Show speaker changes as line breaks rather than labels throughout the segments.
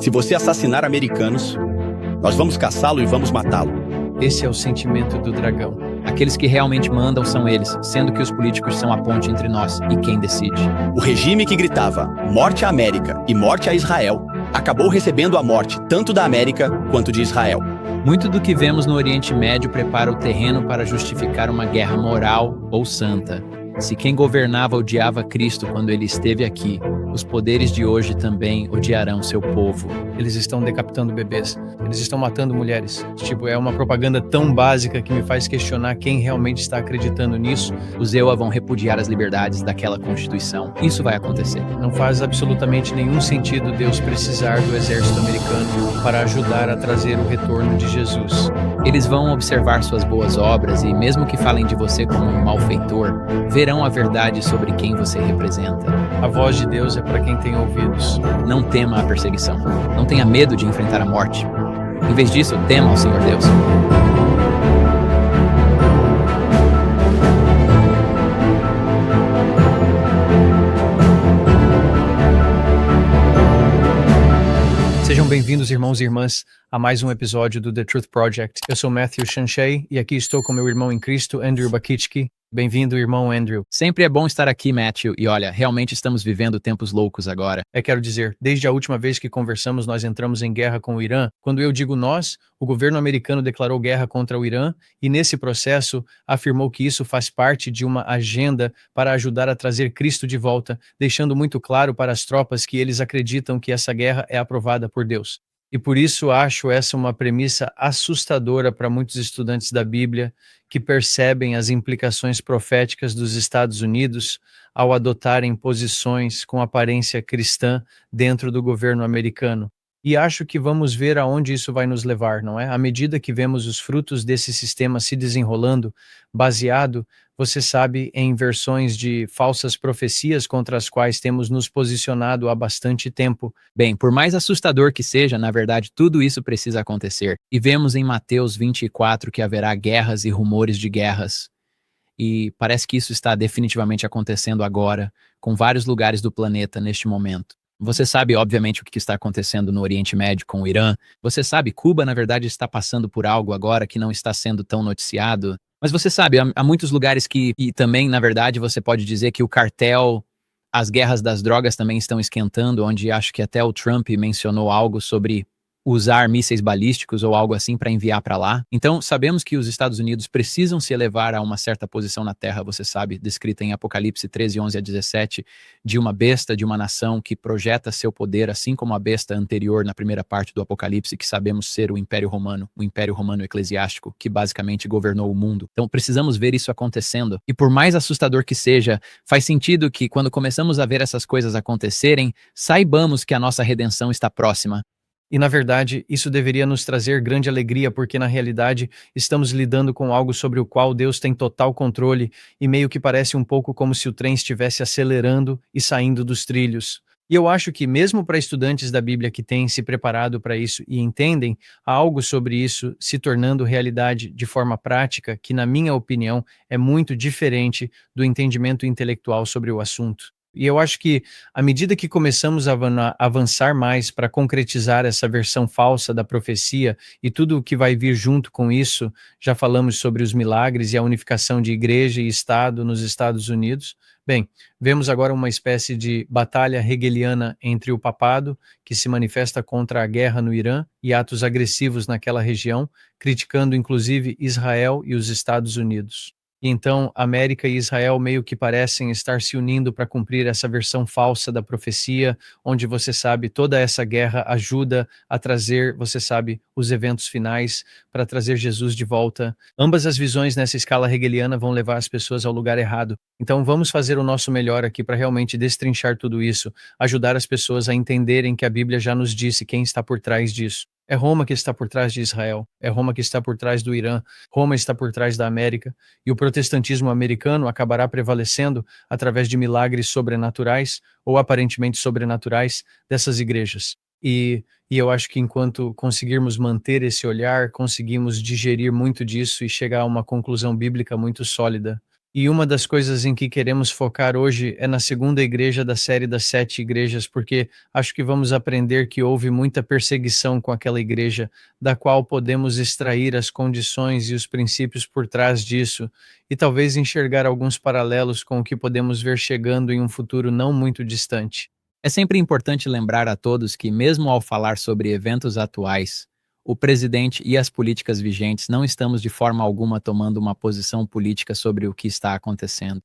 Se você assassinar americanos, nós vamos caçá-lo e vamos matá-lo.
Esse é o sentimento do dragão.
Aqueles que realmente mandam são eles, sendo que os políticos são a ponte entre nós e quem decide.
O regime que gritava morte à América e morte a Israel acabou recebendo a morte tanto da América quanto de Israel.
Muito do que vemos no Oriente Médio prepara o terreno para justificar uma guerra moral ou santa. Se quem governava odiava Cristo quando ele esteve aqui, os poderes de hoje também odiarão seu povo.
Eles estão decapitando bebês, eles estão matando mulheres. É uma propaganda tão básica que me faz questionar quem realmente está acreditando nisso.
Os EUA vão repudiar as liberdades daquela Constituição. Isso vai acontecer.
Não faz absolutamente nenhum sentido Deus precisar do exército americano para ajudar a trazer o retorno de Jesus.
Eles vão observar suas boas obras e, mesmo que falem de você como um malfeitor, verão a verdade sobre quem você representa.
A voz de Deus é para quem tem ouvidos.
Não tema a perseguição. Não tenha medo de enfrentar a morte. Em vez disso, tema ao Senhor Deus.
Sejam bem-vindos, irmãos e irmãs, a mais um episódio do The Truth Project. Eu sou Matthew Shanshei e aqui estou com meu irmão em Cristo, Andrew Bakitski. Bem-vindo, irmão Andrew.
Sempre é bom estar aqui, Matthew. E olha, realmente estamos vivendo tempos loucos agora.
Quero dizer, desde a última vez que conversamos, nós entramos em guerra com o Irã. Quando eu digo nós, o governo americano declarou guerra contra o Irã e, nesse processo, afirmou que isso faz parte de uma agenda para ajudar a trazer Cristo de volta, deixando muito claro para as tropas que eles acreditam que essa guerra é aprovada por Deus. E por isso acho essa uma premissa assustadora para muitos estudantes da Bíblia que percebem as implicações proféticas dos Estados Unidos ao adotarem posições com aparência cristã dentro do governo americano. E acho que vamos ver aonde isso vai nos levar, não é? À medida que vemos os frutos desse sistema se desenrolando, baseado, você sabe, em versões de falsas profecias contra as quais temos nos posicionado há bastante tempo.
Bem, por mais assustador que seja, na verdade, tudo isso precisa acontecer. E vemos em Mateus 24 que haverá guerras e rumores de guerras. E parece que isso está definitivamente acontecendo agora, com vários lugares do planeta neste momento. Você sabe, obviamente, o que está acontecendo no Oriente Médio com o Irã. Você sabe, Cuba, na verdade, está passando por algo agora que não está sendo tão noticiado. Mas você sabe, há muitos lugares que, e também, na verdade, você pode dizer que o cartel, as guerras das drogas também estão esquentando, onde acho que até o Trump mencionou algo sobre usar mísseis balísticos ou algo assim para enviar para lá. Então, sabemos que os Estados Unidos precisam se elevar a uma certa posição na Terra, você sabe, descrita em Apocalipse 13, 11 a 17, de uma besta, de uma nação que projeta seu poder, assim como a besta anterior na primeira parte do Apocalipse, que sabemos ser o Império Romano Eclesiástico, que basicamente governou o mundo. Então, precisamos ver isso acontecendo. E por mais assustador que seja, faz sentido que quando começamos a ver essas coisas acontecerem, saibamos que a nossa redenção está próxima.
E, na verdade, isso deveria nos trazer grande alegria, porque, na realidade, estamos lidando com algo sobre o qual Deus tem total controle e meio que parece um pouco como se o trem estivesse acelerando e saindo dos trilhos. E eu acho que, mesmo para estudantes da Bíblia que têm se preparado para isso e entendem, há algo sobre isso se tornando realidade de forma prática que, na minha opinião, é muito diferente do entendimento intelectual sobre o assunto. E eu acho que, à medida que começamos a avançar mais para concretizar essa versão falsa da profecia e tudo o que vai vir junto com isso, já falamos sobre os milagres e a unificação de igreja e Estado nos Estados Unidos. Bem, vemos agora uma espécie de batalha hegeliana entre o papado, que se manifesta contra a guerra no Irã e atos agressivos naquela região, criticando inclusive Israel e os Estados Unidos. E então, América e Israel meio que parecem estar se unindo para cumprir essa versão falsa da profecia, onde você sabe, toda essa guerra ajuda a trazer, você sabe, os eventos finais para trazer Jesus de volta. Ambas as visões nessa escala hegeliana vão levar as pessoas ao lugar errado. Então, vamos fazer o nosso melhor aqui para realmente destrinchar tudo isso, ajudar as pessoas a entenderem que a Bíblia já nos disse quem está por trás disso. É Roma que está por trás de Israel, é Roma que está por trás do Irã, Roma está por trás da América, e o protestantismo americano acabará prevalecendo através de milagres sobrenaturais, ou aparentemente sobrenaturais, dessas igrejas. E eu acho que enquanto conseguirmos manter esse olhar, conseguimos digerir muito disso e chegar a uma conclusão bíblica muito sólida. E uma das coisas em que queremos focar hoje é na segunda igreja da série das 7 igrejas, porque acho que vamos aprender que houve muita perseguição com aquela igreja, da qual podemos extrair as condições e os princípios por trás disso, e talvez enxergar alguns paralelos com o que podemos ver chegando em um futuro não muito distante.
É sempre importante lembrar a todos que, mesmo ao falar sobre eventos atuais, o presidente e as políticas vigentes não estamos de forma alguma tomando uma posição política sobre o que está acontecendo.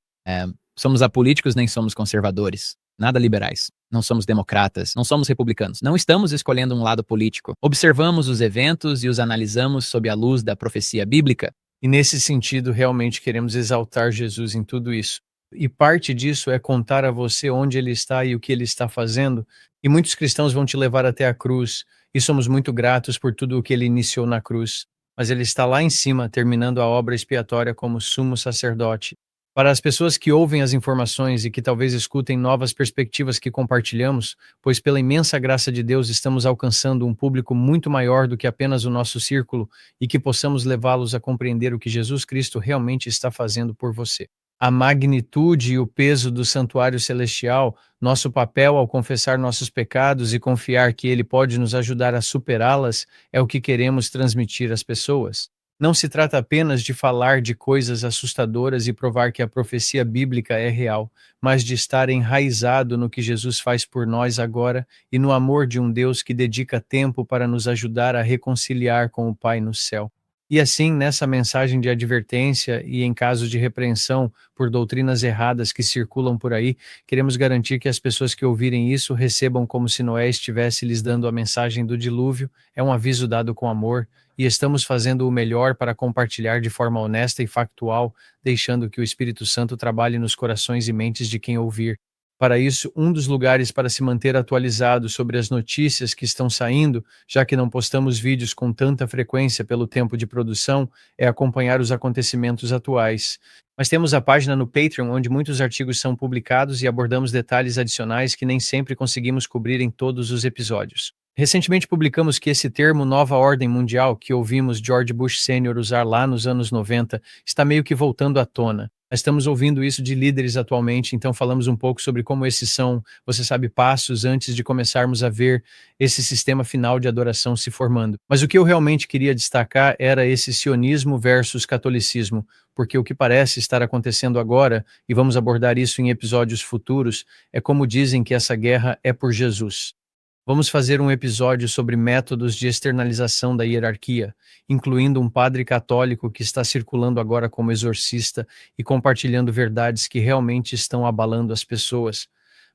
Somos apolíticos, nem somos conservadores, nada liberais. Não somos democratas, não somos republicanos. Não estamos escolhendo um lado político. Observamos os eventos e os analisamos sob a luz da profecia bíblica.
E nesse sentido, realmente queremos exaltar Jesus em tudo isso. E parte disso é contar a você onde ele está e o que ele está fazendo. E muitos cristãos vão te levar até a cruz, e somos muito gratos por tudo o que ele iniciou na cruz. Mas ele está lá em cima, terminando a obra expiatória como sumo sacerdote. Para as pessoas que ouvem as informações e que talvez escutem novas perspectivas que compartilhamos, pois pela imensa graça de Deus estamos alcançando um público muito maior do que apenas o nosso círculo e que possamos levá-los a compreender o que Jesus Cristo realmente está fazendo por você. A magnitude e o peso do santuário celestial, nosso papel ao confessar nossos pecados e confiar que Ele pode nos ajudar a superá-las, é o que queremos transmitir às pessoas. Não se trata apenas de falar de coisas assustadoras e provar que a profecia bíblica é real, mas de estar enraizado no que Jesus faz por nós agora e no amor de um Deus que dedica tempo para nos ajudar a reconciliar com o Pai no céu. E assim, nessa mensagem de advertência e em casos de repreensão por doutrinas erradas que circulam por aí, queremos garantir que as pessoas que ouvirem isso recebam como se Noé estivesse lhes dando a mensagem do dilúvio, é um aviso dado com amor, e estamos fazendo o melhor para compartilhar de forma honesta e factual, deixando que o Espírito Santo trabalhe nos corações e mentes de quem ouvir. Para isso, um dos lugares para se manter atualizado sobre as notícias que estão saindo, já que não postamos vídeos com tanta frequência pelo tempo de produção, é acompanhar os acontecimentos atuais. Mas temos a página no Patreon, onde muitos artigos são publicados e abordamos detalhes adicionais que nem sempre conseguimos cobrir em todos os episódios. Recentemente publicamos que esse termo Nova Ordem Mundial, que ouvimos George Bush Sr. usar lá nos anos 90, está meio que voltando à tona. Nós estamos ouvindo isso de líderes atualmente, então falamos um pouco sobre como esses são, você sabe, passos antes de começarmos a ver esse sistema final de adoração se formando. Mas o que eu realmente queria destacar era esse sionismo versus catolicismo, porque o que parece estar acontecendo agora, e vamos abordar isso em episódios futuros, é como dizem que essa guerra é por Jesus. Vamos fazer um episódio sobre métodos de externalização da hierarquia, incluindo um padre católico que está circulando agora como exorcista e compartilhando verdades que realmente estão abalando as pessoas.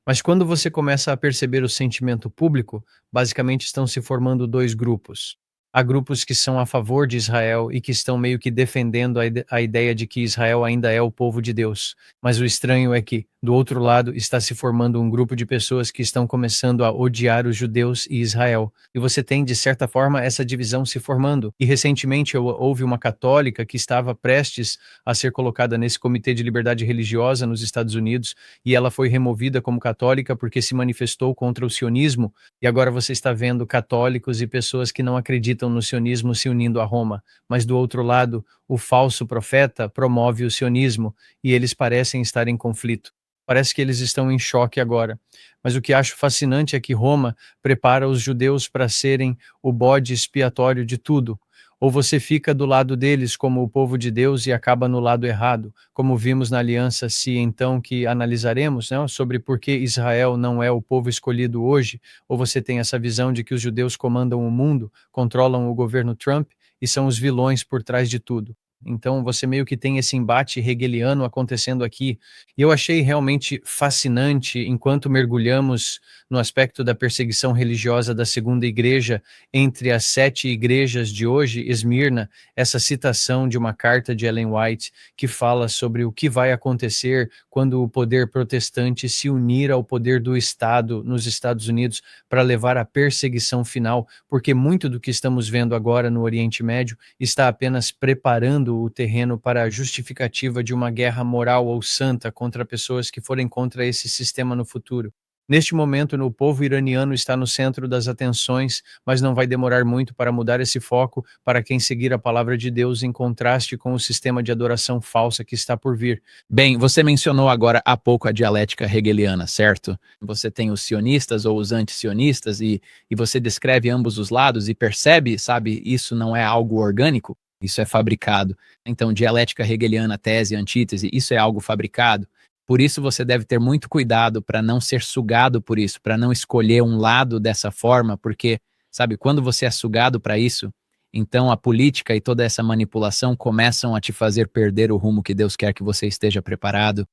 Mas quando você começa a perceber o sentimento público, basicamente estão se formando dois grupos. Há grupos que são a favor de Israel e que estão meio que defendendo a ideia de que Israel ainda é o povo de Deus. Mas o estranho é que, do outro lado, está se formando um grupo de pessoas que estão começando a odiar os judeus e Israel. E você tem, de certa forma, essa divisão se formando. E recentemente houve uma católica que estava prestes a ser colocada nesse Comitê de Liberdade Religiosa nos Estados Unidos, e ela foi removida como católica porque se manifestou contra o sionismo, e agora você está vendo católicos e pessoas que não acreditam no sionismo se unindo a Roma. Mas do outro lado, o falso profeta promove o sionismo, e eles parecem estar em conflito. Parece que eles estão em choque agora. Mas o que acho fascinante é que Roma prepara os judeus para serem o bode expiatório de tudo. Ou você fica do lado deles como o povo de Deus e acaba no lado errado, como vimos na aliança Se então que analisaremos, né, sobre por que Israel não é o povo escolhido hoje, ou você tem essa visão de que os judeus comandam o mundo, controlam o governo Trump e são os vilões por trás de tudo. Então você meio que tem esse embate hegeliano acontecendo aqui. E eu achei realmente fascinante, enquanto mergulhamos no aspecto da perseguição religiosa da segunda igreja, entre as 7 igrejas de hoje, Esmirna, essa citação de uma carta de Ellen White, que fala sobre o que vai acontecer quando o poder protestante se unir ao poder do Estado nos Estados Unidos para levar à perseguição final, porque muito do que estamos vendo agora no Oriente Médio está apenas preparando o terreno para a justificativa de uma guerra moral ou santa contra pessoas que forem contra esse sistema no futuro. Neste momento, o povo iraniano está no centro das atenções, mas não vai demorar muito para mudar esse foco para quem seguir a palavra de Deus em contraste com o sistema de adoração falsa que está por vir.
Bem, você mencionou agora há pouco a dialética hegeliana, certo? Você tem os sionistas ou os anti-sionistas e você descreve ambos os lados e percebe, sabe, isso não é algo orgânico, isso é fabricado. Então, dialética hegeliana, tese, antítese, isso é algo fabricado. Por isso você deve ter muito cuidado para não ser sugado por isso, para não escolher um lado dessa forma, porque, sabe, quando você é sugado para isso, então a política e toda essa manipulação começam a te fazer perder o rumo que Deus quer que você esteja preparado.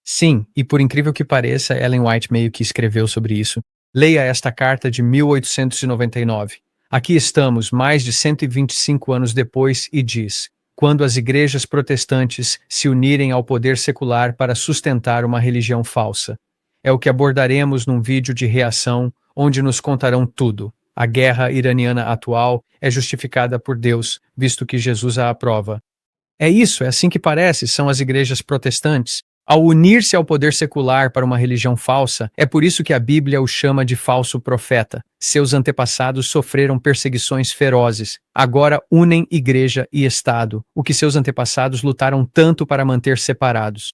Sim, e por incrível que pareça, Ellen White meio que escreveu sobre isso. Leia esta carta de 1899. Aqui estamos, mais de 125 anos depois, e diz: quando as igrejas protestantes se unirem ao poder secular para sustentar uma religião falsa. É o que abordaremos num vídeo de reação, onde nos contarão tudo. A guerra iraniana atual é justificada por Deus, visto que Jesus a aprova. É isso, é assim que parece, são as igrejas protestantes. Ao unir-se ao poder secular para uma religião falsa, é por isso que a Bíblia o chama de falso profeta. Seus antepassados sofreram perseguições ferozes. Agora unem igreja e Estado, o que seus antepassados lutaram tanto para manter separados.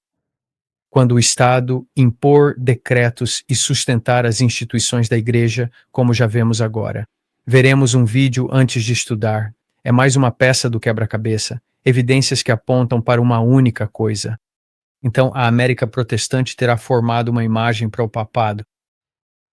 Quando o Estado impor decretos e sustentar as instituições da igreja, como já vemos agora. Veremos um vídeo antes de estudar. É mais uma peça do quebra-cabeça, evidências que apontam para uma única coisa. Então, a América protestante terá formado uma imagem para o papado.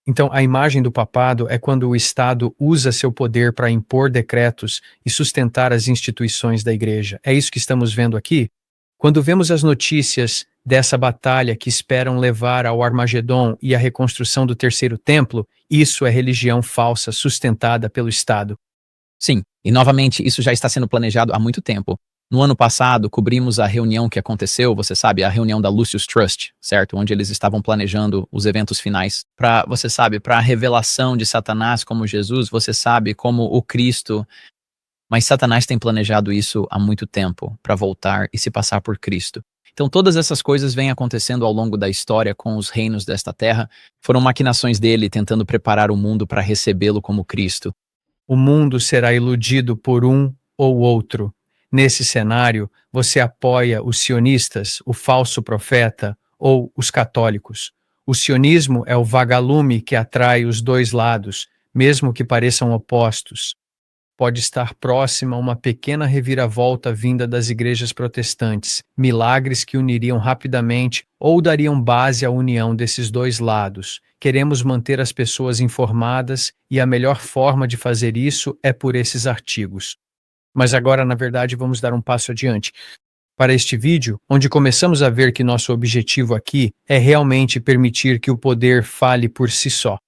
Então, a imagem do papado é quando o Estado usa seu poder para impor decretos e sustentar as instituições da igreja. É isso que estamos vendo aqui? Quando vemos as notícias dessa batalha que esperam levar ao Armagedon e à reconstrução do terceiro templo, isso é religião falsa sustentada pelo Estado.
Sim, e novamente, isso já está sendo planejado há muito tempo. No ano passado, cobrimos a reunião que aconteceu, você sabe, a reunião da Lucis Trust, certo? Onde eles estavam planejando os eventos finais. Você sabe, para a revelação de Satanás como Jesus, você sabe, como o Cristo. Mas Satanás tem planejado isso há muito tempo, para voltar e se passar por Cristo. Então todas essas coisas vêm acontecendo ao longo da história com os reinos desta terra. Foram maquinações dele tentando preparar o mundo para recebê-lo como Cristo.
O mundo será iludido por um ou outro. Nesse cenário, você apoia os sionistas, o falso profeta ou os católicos. O sionismo é o vagalume que atrai os dois lados, mesmo que pareçam opostos. Pode estar próxima a uma pequena reviravolta vinda das igrejas protestantes, milagres que uniriam rapidamente ou dariam base à união desses dois lados. Queremos manter as pessoas informadas e a melhor forma de fazer isso é por esses artigos. Mas agora, na verdade, vamos dar um passo adiante. Para este vídeo, onde começamos a ver que nosso objetivo aqui é realmente permitir que o poder fale por si só.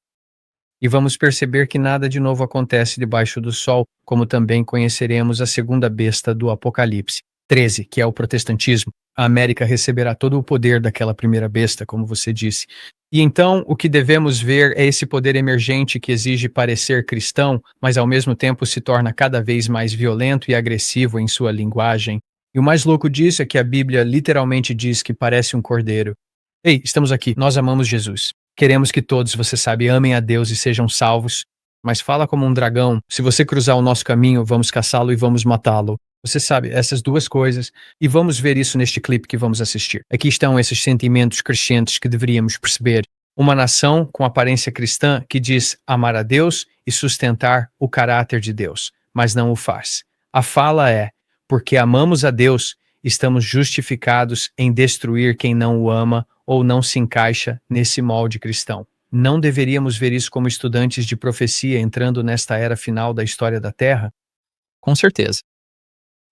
E vamos perceber que nada de novo acontece debaixo do sol, como também conheceremos a segunda besta do Apocalipse 13, que é o protestantismo. A América receberá todo o poder daquela primeira besta, como você disse. E então, o que devemos ver é esse poder emergente que exige parecer cristão, mas ao mesmo tempo se torna cada vez mais violento e agressivo em sua linguagem. E o mais louco disso é que a Bíblia literalmente diz que parece um cordeiro. Ei, estamos aqui, nós amamos Jesus. Queremos que todos, você sabe, amem a Deus e sejam salvos. Mas fala como um dragão, se você cruzar o nosso caminho, vamos caçá-lo e vamos matá-lo. Você sabe, essas duas coisas, e vamos ver isso neste clipe que vamos assistir. Aqui estão esses sentimentos crescentes que deveríamos perceber. Uma nação com aparência cristã que diz amar a Deus e sustentar o caráter de Deus, mas não o faz. A fala é, porque amamos a Deus, estamos justificados em destruir quem não o ama ou não se encaixa nesse molde cristão. Não deveríamos ver isso como estudantes de profecia entrando nesta era final da história da Terra?
Com certeza.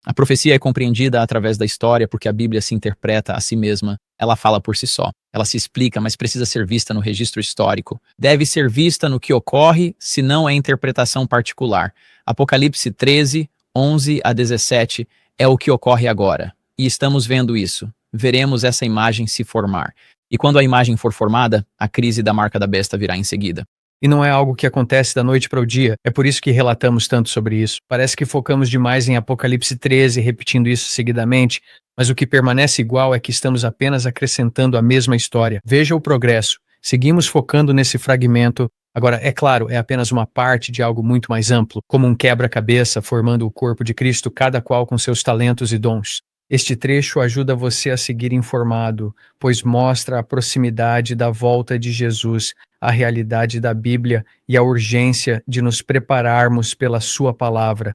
A profecia é compreendida através da história porque a Bíblia se interpreta a si mesma. Ela fala por si só. Ela se explica, mas precisa ser vista no registro histórico. Deve ser vista no que ocorre, se não é interpretação particular. Apocalipse 13, 11 a 17 é o que ocorre agora. E estamos vendo isso. Veremos essa imagem se formar. E quando a imagem for formada, a crise da marca da besta virá em seguida.
E não é algo que acontece da noite para o dia, é por isso que relatamos tanto sobre isso. Parece que focamos demais em Apocalipse 13, repetindo isso seguidamente, mas o que permanece igual é que estamos apenas acrescentando a mesma história. Veja o progresso. Seguimos focando nesse fragmento. Agora, é claro, é apenas uma parte de algo muito mais amplo, como um quebra-cabeça formando o corpo de Cristo, cada qual com seus talentos e dons. Este trecho ajuda você a seguir informado, pois mostra a proximidade da volta de Jesus, a realidade da Bíblia e a urgência de nos prepararmos pela sua palavra.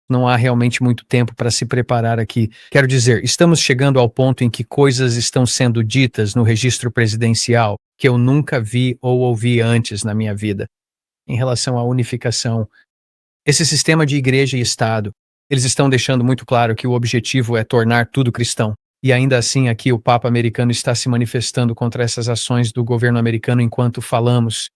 Não há realmente muito tempo para se preparar aqui. Quero dizer, estamos chegando ao ponto em que coisas estão sendo ditas no registro presidencial que eu nunca vi ou ouvi antes na minha vida. Em relação à unificação, esse sistema de igreja e Estado, eles estão deixando muito claro que o objetivo é tornar tudo cristão. E ainda assim aqui o Papa americano está se manifestando contra essas ações do governo americano enquanto falamos.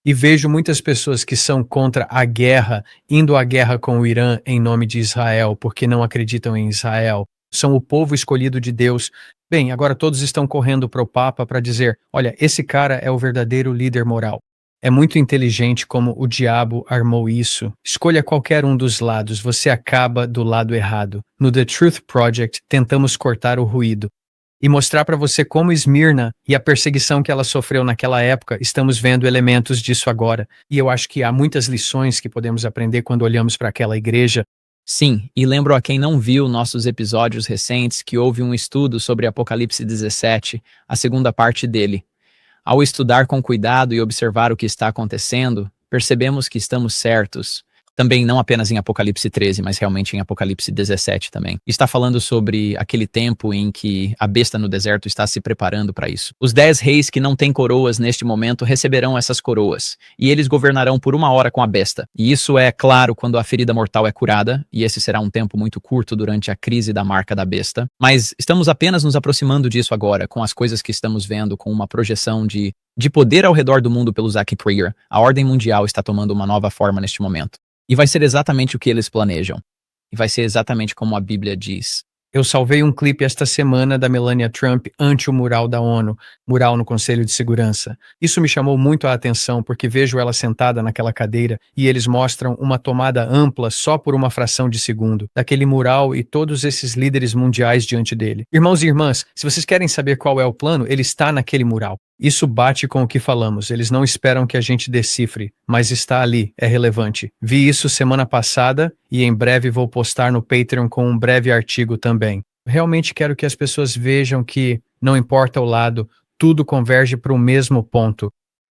E vejo muitas pessoas que são contra a guerra, indo à guerra com o Irã em nome de Israel, porque não acreditam em Israel. São o povo escolhido de Deus. Bem, agora todos estão correndo para o Papa para dizer, olha, esse cara é o verdadeiro líder moral. É muito inteligente como o diabo armou isso. Escolha qualquer um dos lados, você acaba do lado errado. No The Truth Project, tentamos cortar o ruído e mostrar para você como Esmirna e a perseguição que ela sofreu naquela época, estamos vendo elementos disso agora. E eu acho que há muitas lições que podemos aprender quando olhamos para aquela igreja.
Sim, e lembro a quem não viu nossos episódios recentes que houve um estudo sobre Apocalipse 17, a segunda parte dele. Ao estudar com cuidado e observar o que está acontecendo, percebemos que estamos certos. Também não apenas em Apocalipse 13, mas realmente em Apocalipse 17 também. Está falando sobre aquele tempo em que a besta no deserto está se preparando para isso. Os 10 reis que não têm coroas neste momento receberão essas coroas, e eles governarão por 1 hora com a besta. E isso é claro quando a ferida mortal é curada, e esse será um tempo muito curto durante a crise da marca da besta. Mas estamos apenas nos aproximando disso agora, com as coisas que estamos vendo, com uma projeção de poder ao redor do mundo pelo Zach Prager. A ordem mundial está tomando uma nova forma neste momento. E vai ser exatamente o que eles planejam. E vai ser exatamente como a Bíblia diz.
Eu salvei um clipe esta semana da Melania Trump ante o mural da ONU, mural no Conselho de Segurança. Isso me chamou muito a atenção porque vejo ela sentada naquela cadeira e eles mostram uma tomada ampla só por uma fração de segundo, daquele mural e todos esses líderes mundiais diante dele. Irmãos e irmãs, se vocês querem saber qual é o plano, ele está naquele mural. Isso bate com o que falamos, eles não esperam que a gente decifre, mas está ali, é relevante. Vi isso semana passada e em breve vou postar no Patreon com um breve artigo também. Realmente quero que as pessoas vejam que, não importa o lado, tudo converge para o mesmo ponto.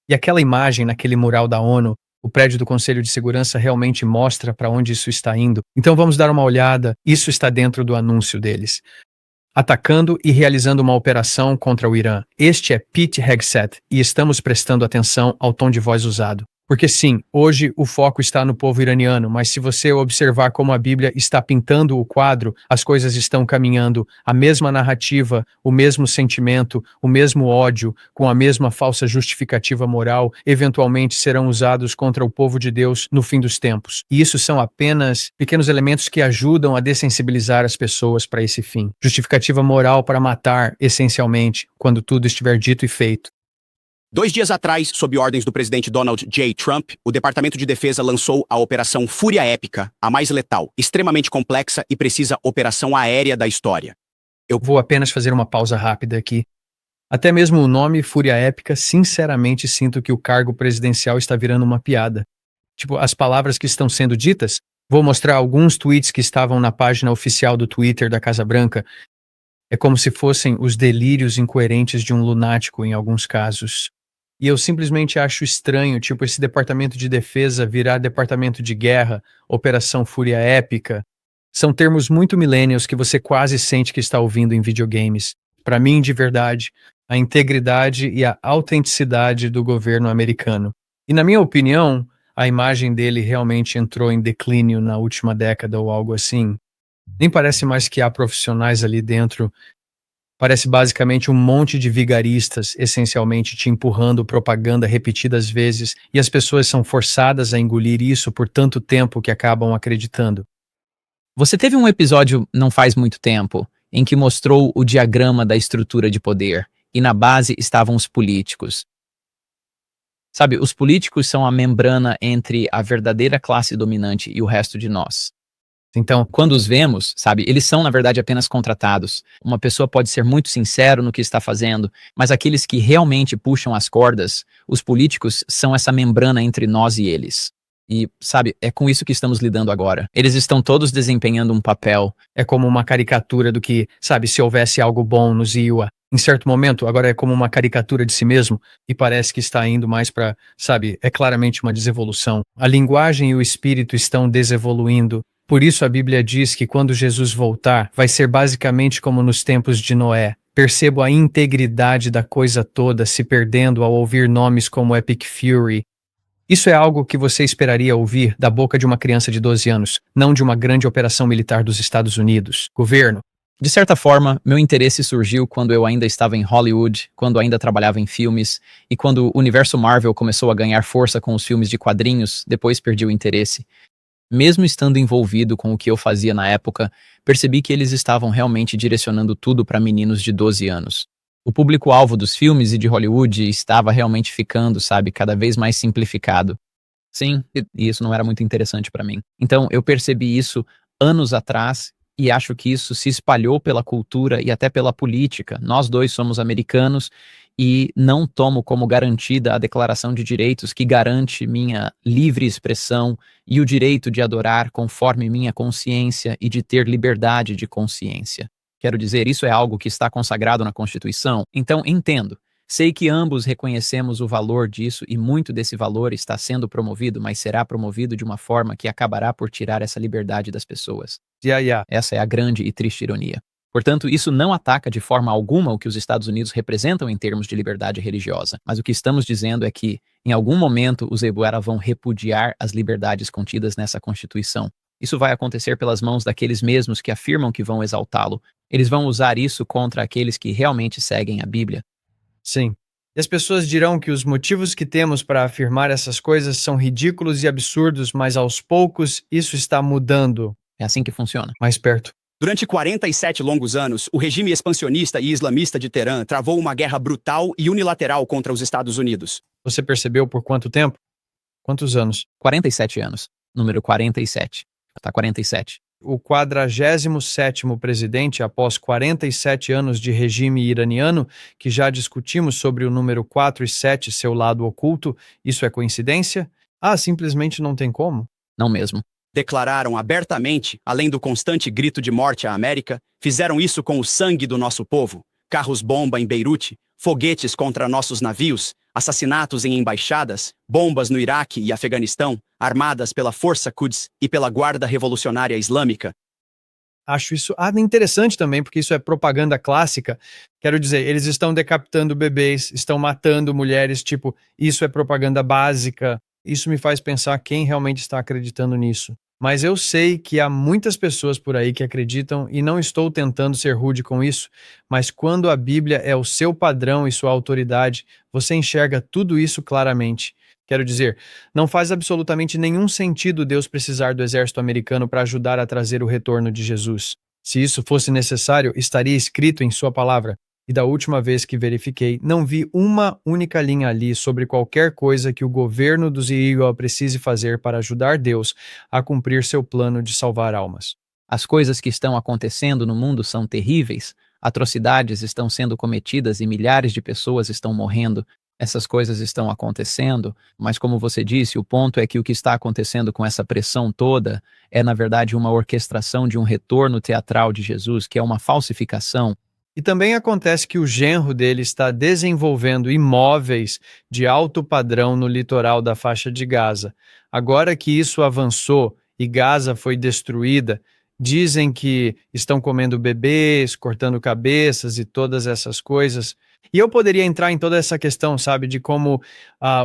E aquela imagem naquele mural da ONU, o prédio do Conselho de Segurança realmente mostra para onde isso está indo. Então vamos dar uma olhada, isso está dentro do anúncio deles. Atacando e realizando uma operação contra o Irã. Este é Pete Hegseth e estamos prestando atenção ao tom de voz usado. Porque sim, hoje o foco está no povo iraniano, mas se você observar como a Bíblia está pintando o quadro, as coisas estão caminhando, a mesma narrativa, o mesmo sentimento, o mesmo ódio, com a mesma falsa justificativa moral, eventualmente serão usados contra o povo de Deus no fim dos tempos. E isso são apenas pequenos elementos que ajudam a dessensibilizar as pessoas para esse fim. Justificativa moral para matar, essencialmente, quando tudo estiver dito e feito.
2 dias atrás, sob ordens do presidente Donald J. Trump, o Departamento de Defesa lançou a Operação Fúria Épica, a mais letal, extremamente complexa e precisa operação aérea da história.
Eu vou apenas fazer uma pausa rápida aqui. Até mesmo o nome Fúria Épica, sinceramente sinto que o cargo presidencial está virando uma piada. Tipo, as palavras que estão sendo ditas, vou mostrar alguns tweets que estavam na página oficial do Twitter da Casa Branca. É como se fossem os delírios incoerentes de um lunático em alguns casos. E eu simplesmente acho estranho, tipo, esse departamento de defesa virar departamento de guerra, Operação Fúria Épica. São termos muito millennials que você quase sente que está ouvindo em videogames. Para mim, de verdade, a integridade e a autenticidade do governo americano. E na minha opinião, a imagem dele realmente entrou em declínio na última década ou algo assim. Nem parece mais que há profissionais ali dentro. Parece basicamente um monte de vigaristas, essencialmente te empurrando propaganda repetidas vezes, e as pessoas são forçadas a engolir isso por tanto tempo que acabam acreditando.
Você teve um episódio não faz muito tempo em que mostrou o diagrama da estrutura de poder, e na base estavam os políticos. Sabe, os políticos são a membrana entre a verdadeira classe dominante e o resto de nós.
Então,
Quando os vemos, sabe, eles são, na verdade, apenas contratados. Uma pessoa pode ser muito sincero no que está fazendo, mas aqueles que realmente puxam as cordas, os políticos, são essa membrana entre nós e eles. E, sabe, é com isso que estamos lidando agora. Eles estão todos desempenhando um papel.
é como uma caricatura do que, sabe, se houvesse algo bom nos Iowa. Em certo momento, agora é como uma caricatura de si mesmo e parece que está indo mais para, sabe, é claramente uma desevolução. A linguagem e o espírito estão desevoluindo. Por isso a Bíblia diz que quando Jesus voltar, vai ser basicamente como nos tempos de Noé. Percebo a integridade da coisa toda se perdendo ao ouvir nomes como Epic Fury. Isso é algo que você esperaria ouvir da boca de uma criança de 12 anos, não de uma grande operação militar dos Estados Unidos. Governo.
De certa forma, meu interesse surgiu quando eu ainda estava em Hollywood, quando ainda trabalhava em filmes, e quando o universo Marvel começou a ganhar força com os filmes de quadrinhos, depois perdi o interesse. Mesmo estando envolvido com o que eu fazia na época, percebi que eles estavam realmente direcionando tudo para meninos de 12 anos. O público-alvo dos filmes e de Hollywood estava realmente ficando, sabe, cada vez mais simplificado. Sim, e isso não era muito interessante para mim. Então, eu percebi isso anos atrás e acho que isso se espalhou pela cultura e até pela política. Nós dois somos americanos e não tomo como garantida a Declaração de Direitos que garante minha livre expressão e o direito de adorar conforme minha consciência e de ter liberdade de consciência. Quero dizer, isso é algo que está consagrado na Constituição. Então, entendo. Sei que ambos reconhecemos o valor disso e muito desse valor está sendo promovido, mas será promovido de uma forma que acabará por tirar essa liberdade das pessoas. Essa é a grande e triste ironia. Portanto, isso não ataca de forma alguma o que os Estados Unidos representam em termos de liberdade religiosa. Mas o que estamos dizendo é que, em algum momento, os Ebuera vão repudiar as liberdades contidas nessa Constituição. Isso vai acontecer pelas mãos daqueles mesmos que afirmam que vão exaltá-lo. Eles vão usar isso contra aqueles que realmente seguem a Bíblia.
Sim. E as pessoas dirão que os motivos que temos para afirmar essas coisas são ridículos e absurdos, mas aos poucos isso está mudando.
É assim que funciona.
Mais perto.
Durante 47 longos anos, o regime expansionista e islamista de Teherã travou uma guerra brutal e unilateral contra os Estados Unidos.
Você percebeu por quanto tempo? Quantos anos?
47 anos. Número 47. Tá 47.
O 47º presidente, após 47 anos de regime iraniano, que já discutimos sobre o número 4 e 7, seu lado oculto, isso é coincidência? Simplesmente não tem como.
Não mesmo.
Declararam abertamente, além do constante grito de morte à América, fizeram isso com o sangue do nosso povo. Carros-bomba em Beirute, foguetes contra nossos navios, assassinatos em embaixadas, bombas no Iraque e Afeganistão, armadas pela Força Quds e pela Guarda Revolucionária Islâmica.
Acho isso interessante também, porque isso é propaganda clássica. Quero dizer, eles estão decapitando bebês, estão matando mulheres, tipo, isso é propaganda básica. Isso me faz pensar quem realmente está acreditando nisso. Mas eu sei que há muitas pessoas por aí que acreditam e não estou tentando ser rude com isso, mas quando a Bíblia é o seu padrão e sua autoridade, você enxerga tudo isso claramente. Quero dizer, não faz absolutamente nenhum sentido Deus precisar do exército americano para ajudar a trazer o retorno de Jesus. Se isso fosse necessário, estaria escrito em sua palavra. E da última vez que verifiquei, não vi uma única linha ali sobre qualquer coisa que o governo dos Iowa precise fazer para ajudar Deus a cumprir seu plano de salvar almas.
As coisas que estão acontecendo no mundo são terríveis. Atrocidades estão sendo cometidas e milhares de pessoas estão morrendo. Essas coisas estão acontecendo, mas como você disse, o ponto é que o que está acontecendo com essa pressão toda é, na verdade, uma orquestração de um retorno teatral de Jesus, que é uma falsificação.
E também acontece que o genro dele está desenvolvendo imóveis de alto padrão no litoral da faixa de Gaza. Agora que isso avançou e Gaza foi destruída, dizem que estão comendo bebês, cortando cabeças e todas essas coisas. E eu poderia entrar em toda essa questão, sabe, de como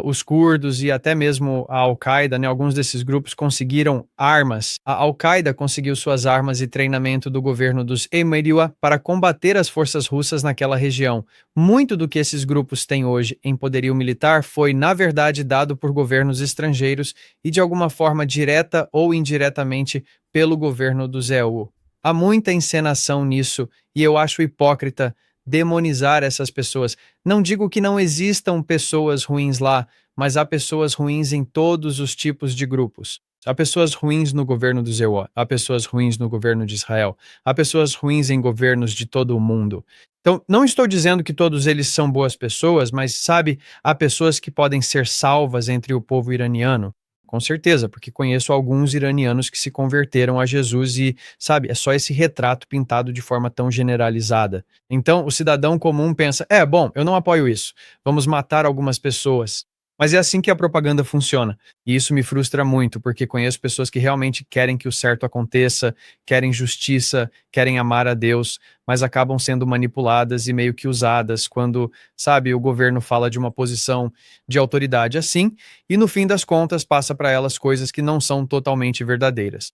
os curdos e até mesmo a Al-Qaeda, né, alguns desses grupos conseguiram armas. A Al-Qaeda conseguiu suas armas e treinamento do governo dos Emiriwa para combater as forças russas naquela região. Muito do que esses grupos têm hoje em poderio militar foi, na verdade, dado por governos estrangeiros e de alguma forma direta ou indiretamente pelo governo do EU. Há muita encenação nisso e eu acho hipócrita demonizar essas pessoas. Não digo que não existam pessoas ruins lá, mas há pessoas ruins em todos os tipos de grupos. Há pessoas ruins no governo do ZEW, há pessoas ruins no governo de Israel, há pessoas ruins em governos de todo o mundo. Então, não estou dizendo que todos eles são boas pessoas, mas sabe, há pessoas que podem ser salvas entre o povo iraniano. Com certeza, porque conheço alguns iranianos que se converteram a Jesus e, sabe, é só esse retrato pintado de forma tão generalizada. Então, o cidadão comum pensa: bom, eu não apoio isso, vamos matar algumas pessoas. Mas é assim que a propaganda funciona. E isso me frustra muito, porque conheço pessoas que realmente querem que o certo aconteça, querem justiça, querem amar a Deus, mas acabam sendo manipuladas e meio que usadas quando, sabe, o governo fala de uma posição de autoridade assim, e no fim das contas passa para elas coisas que não são totalmente verdadeiras.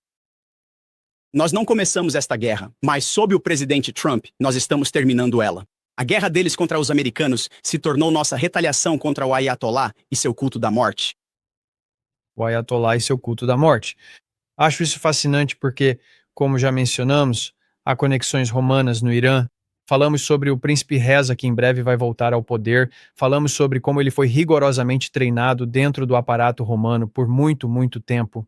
Nós não começamos esta guerra, mas sob o presidente Trump, nós estamos terminando ela. A guerra deles contra os americanos se tornou nossa retaliação contra o Ayatollah e seu culto da morte.
O Ayatollah e seu culto da morte. Acho isso fascinante porque, como já mencionamos, há conexões romanas no Irã. Falamos sobre o príncipe Reza, que em breve vai voltar ao poder. Falamos sobre como ele foi rigorosamente treinado dentro do aparato romano por muito, muito tempo.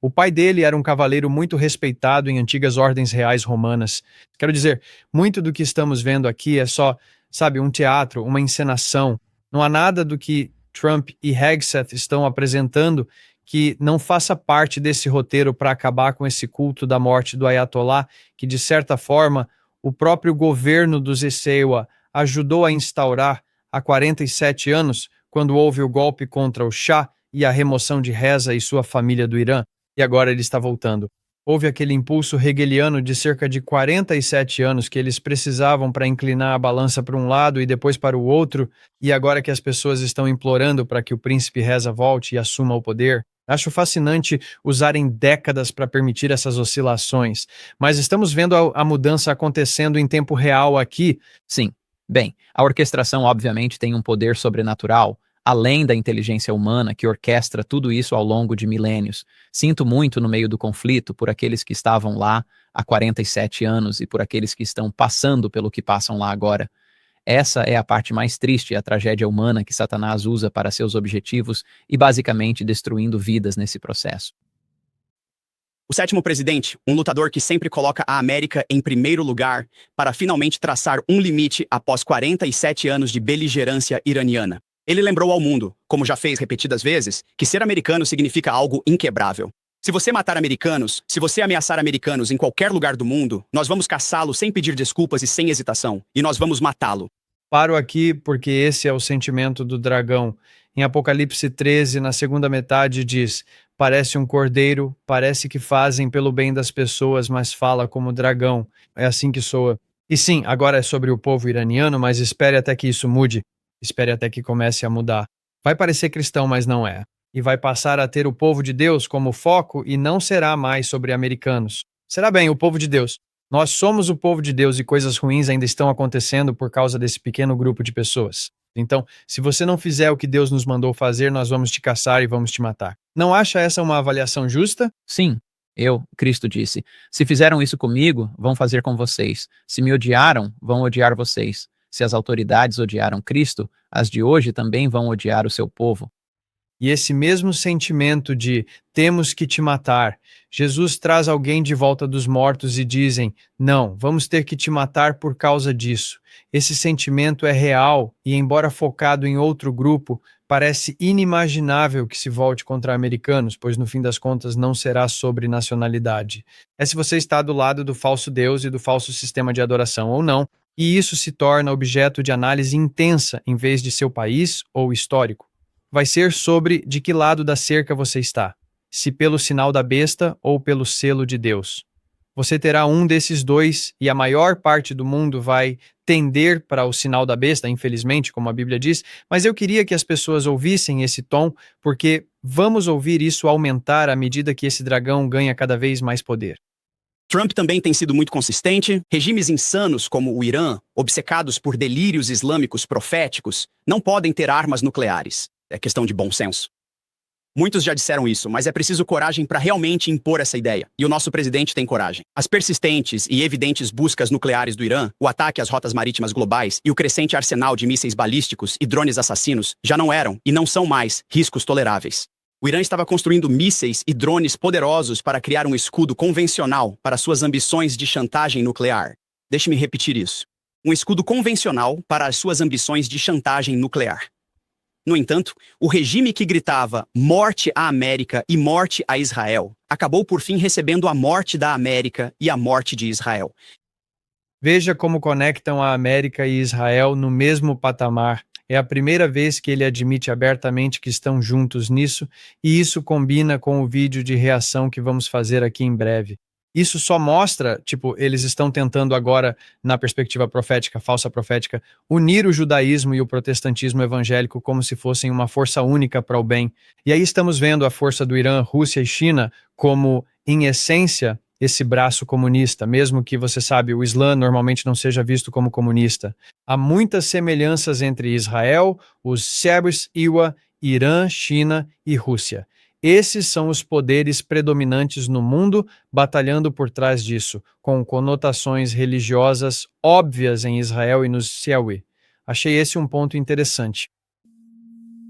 O pai dele era um cavaleiro muito respeitado em antigas ordens reais romanas. Quero dizer, muito do que estamos vendo aqui é só, sabe, um teatro, uma encenação. Não há nada do que Trump e Hegseth estão apresentando que não faça parte desse roteiro para acabar com esse culto da morte do Ayatollah, que de certa forma o próprio governo dos Eceiwa ajudou a instaurar há 47 anos, quando houve o golpe contra o Shah e a remoção de Reza e sua família do Irã. E agora ele está voltando. Houve aquele impulso hegeliano de cerca de 47 anos que eles precisavam para inclinar a balança para um lado e depois para o outro, e agora que as pessoas estão implorando para que o príncipe Reza volte e assuma o poder. Acho fascinante usarem décadas para permitir essas oscilações, mas estamos vendo a mudança acontecendo em tempo real aqui.
Sim. Bem, a orquestração obviamente tem um poder sobrenatural, além da inteligência humana que orquestra tudo isso ao longo de milênios. Sinto muito no meio do conflito por aqueles que estavam lá há 47 anos e por aqueles que estão passando pelo que passam lá agora. Essa é a parte mais triste, a tragédia humana que Satanás usa para seus objetivos e basicamente destruindo vidas nesse processo.
O sétimo presidente, um lutador que sempre coloca a América em primeiro lugar para finalmente traçar um limite após 47 anos de beligerância iraniana. Ele lembrou ao mundo, como já fez repetidas vezes, que ser americano significa algo inquebrável. Se você matar americanos, se você ameaçar americanos em qualquer lugar do mundo, nós vamos caçá-lo sem pedir desculpas e sem hesitação, e nós vamos matá-lo.
Paro aqui porque esse é o sentimento do dragão. Em Apocalipse 13, na segunda metade, diz: parece um cordeiro, parece que fazem pelo bem das pessoas, mas fala como dragão. É assim que soa. E sim, agora é sobre o povo iraniano, mas espere até que isso mude. Espere até que comece a mudar. Vai parecer cristão, mas não é. E vai passar a ter o povo de Deus como foco e não será mais sobre americanos. Será bem o povo de Deus. Nós somos o povo de Deus e coisas ruins ainda estão acontecendo por causa desse pequeno grupo de pessoas. Então, se você não fizer o que Deus nos mandou fazer, nós vamos te caçar e vamos te matar. Não acha essa uma avaliação justa?
Sim, Cristo disse, se fizeram isso comigo, vão fazer com vocês. Se me odiaram, vão odiar vocês. Se as autoridades odiaram Cristo, as de hoje também vão odiar o seu povo.
E esse mesmo sentimento de temos que te matar, Jesus traz alguém de volta dos mortos e dizem, não, vamos ter que te matar por causa disso. Esse sentimento é real e, embora focado em outro grupo, parece inimaginável que se volte contra americanos, pois no fim das contas não será sobre nacionalidade. É se você está do lado do falso Deus e do falso sistema de adoração ou não, e isso se torna objeto de análise intensa em vez de seu país ou histórico. Vai ser sobre de que lado da cerca você está, se pelo sinal da besta ou pelo selo de Deus. Você terá um desses dois e a maior parte do mundo vai tender para o sinal da besta, infelizmente, como a Bíblia diz, mas eu queria que as pessoas ouvissem esse tom, porque vamos ouvir isso aumentar à medida que esse dragão ganha cada vez mais poder.
Trump também tem sido muito consistente. Regimes insanos como o Irã, obcecados por delírios islâmicos proféticos, não podem ter armas nucleares. É questão de bom senso. Muitos já disseram isso, mas é preciso coragem para realmente impor essa ideia. E o nosso presidente tem coragem. As persistentes e evidentes buscas nucleares do Irã, o ataque às rotas marítimas globais e o crescente arsenal de mísseis balísticos e drones assassinos já não eram e não são mais riscos toleráveis. O Irã estava construindo mísseis e drones poderosos para criar um escudo convencional para suas ambições de chantagem nuclear. Deixe-me repetir isso. Um escudo convencional para as suas ambições de chantagem nuclear. No entanto, o regime que gritava morte à América e morte a Israel acabou por fim recebendo a morte da América e a morte de Israel.
Veja como conectam a América e Israel no mesmo patamar. É a primeira vez que ele admite abertamente que estão juntos nisso, e isso combina com o vídeo de reação que vamos fazer aqui em breve. Isso só mostra, eles estão tentando agora, na perspectiva profética, falsa profética, unir o judaísmo e o protestantismo evangélico como se fossem uma força única para o bem. E aí estamos vendo a força do Irã, Rússia e China como, em essência, esse braço comunista, mesmo que, você sabe, o Islã normalmente não seja visto como comunista. Há muitas semelhanças entre Israel, os sérvios, Iwa, Irã, China e Rússia. Esses são os poderes predominantes no mundo, batalhando por trás disso, com conotações religiosas óbvias em Israel e nos Siawi. Achei esse um ponto interessante.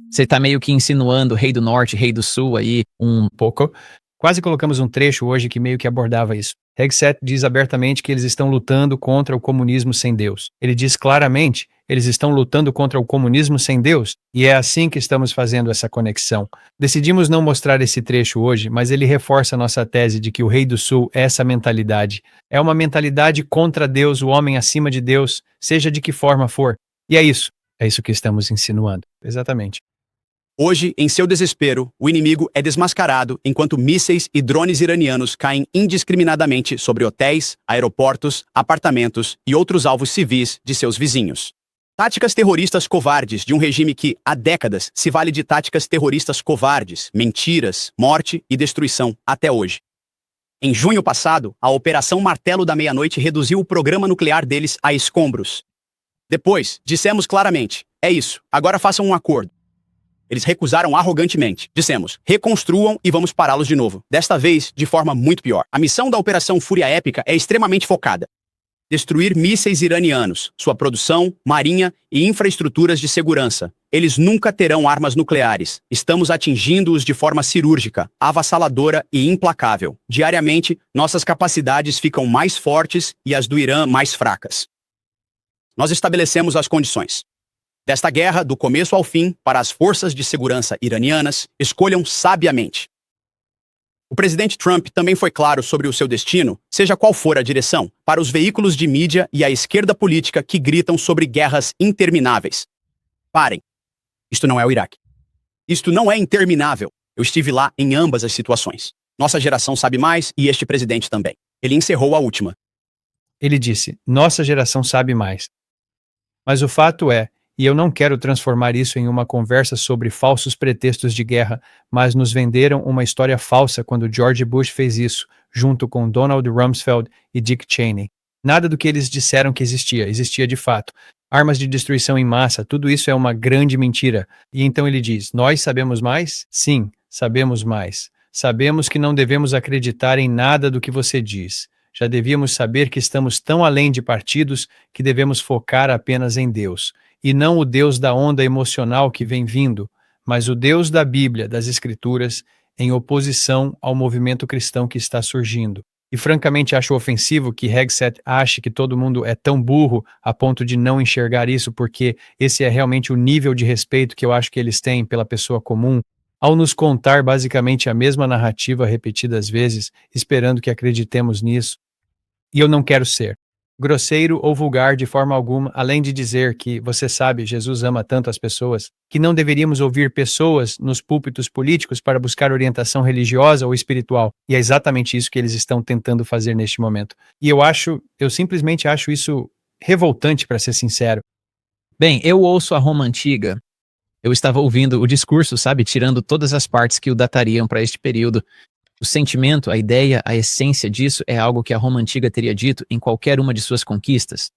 Você está meio que insinuando rei do norte, rei do sul aí, um pouco.
Quase colocamos um trecho hoje que meio que abordava isso. Hegseth diz abertamente que eles estão lutando contra o comunismo sem Deus. Ele diz claramente, eles estão lutando contra o comunismo sem Deus, e é assim que estamos fazendo essa conexão. Decidimos não mostrar esse trecho hoje, mas ele reforça nossa tese de que o Rei do Sul é essa mentalidade. É uma mentalidade contra Deus, o homem acima de Deus, seja de que forma for. E é isso que estamos insinuando. Exatamente.
Hoje, em seu desespero, o inimigo é desmascarado enquanto mísseis e drones iranianos caem indiscriminadamente sobre hotéis, aeroportos, apartamentos e outros alvos civis de seus vizinhos. Táticas terroristas covardes de um regime que, há décadas, se vale de táticas terroristas covardes, mentiras, morte e destruição até hoje. Em junho passado, a Operação Martelo da Meia-Noite reduziu o programa nuclear deles a escombros. Depois, dissemos claramente, é isso, agora façam um acordo. Eles recusaram arrogantemente. Dissemos, reconstruam e vamos pará-los de novo. Desta vez, de forma muito pior. A missão da Operação Fúria Épica é extremamente focada. Destruir mísseis iranianos, sua produção, marinha e infraestruturas de segurança. Eles nunca terão armas nucleares. Estamos atingindo-os de forma cirúrgica, avassaladora e implacável. Diariamente, nossas capacidades ficam mais fortes e as do Irã mais fracas. Nós estabelecemos as condições desta guerra, do começo ao fim, para as forças de segurança iranianas, escolham sabiamente. O presidente Trump também foi claro sobre o seu destino, seja qual for a direção, para os veículos de mídia e a esquerda política que gritam sobre guerras intermináveis. Parem. Isto não é o Iraque. Isto não é interminável. Eu estive lá em ambas as situações. Nossa geração sabe mais e este presidente também. Ele encerrou a última.
Ele disse, nossa geração sabe mais. Mas o fato é, e eu não quero transformar isso em uma conversa sobre falsos pretextos de guerra, mas nos venderam uma história falsa quando George Bush fez isso, junto com Donald Rumsfeld e Dick Cheney. Nada do que eles disseram que existia de fato. Armas de destruição em massa, tudo isso é uma grande mentira. E então ele diz, nós sabemos mais? Sim, sabemos mais. Sabemos que não devemos acreditar em nada do que você diz. Já devíamos saber que estamos tão além de partidos que devemos focar apenas em Deus. E não o Deus da onda emocional que vem vindo, mas o Deus da Bíblia, das Escrituras, em oposição ao movimento cristão que está surgindo. E francamente acho ofensivo que Hegseth ache que todo mundo é tão burro a ponto de não enxergar isso, porque esse é realmente o nível de respeito que eu acho que eles têm pela pessoa comum, ao nos contar basicamente a mesma narrativa repetidas vezes, esperando que acreditemos nisso. E eu não quero ser grosseiro ou vulgar de forma alguma, além de dizer que, você sabe, Jesus ama tanto as pessoas, que não deveríamos ouvir pessoas nos púlpitos políticos para buscar orientação religiosa ou espiritual. E é exatamente isso que eles estão tentando fazer neste momento. E eu simplesmente acho isso revoltante, para ser sincero.
Bem, eu ouço a Roma Antiga. Eu estava ouvindo o discurso, sabe, tirando todas as partes que o datariam para este período. O sentimento, a ideia, a essência disso é algo que a Roma Antiga teria dito em qualquer uma de suas conquistas.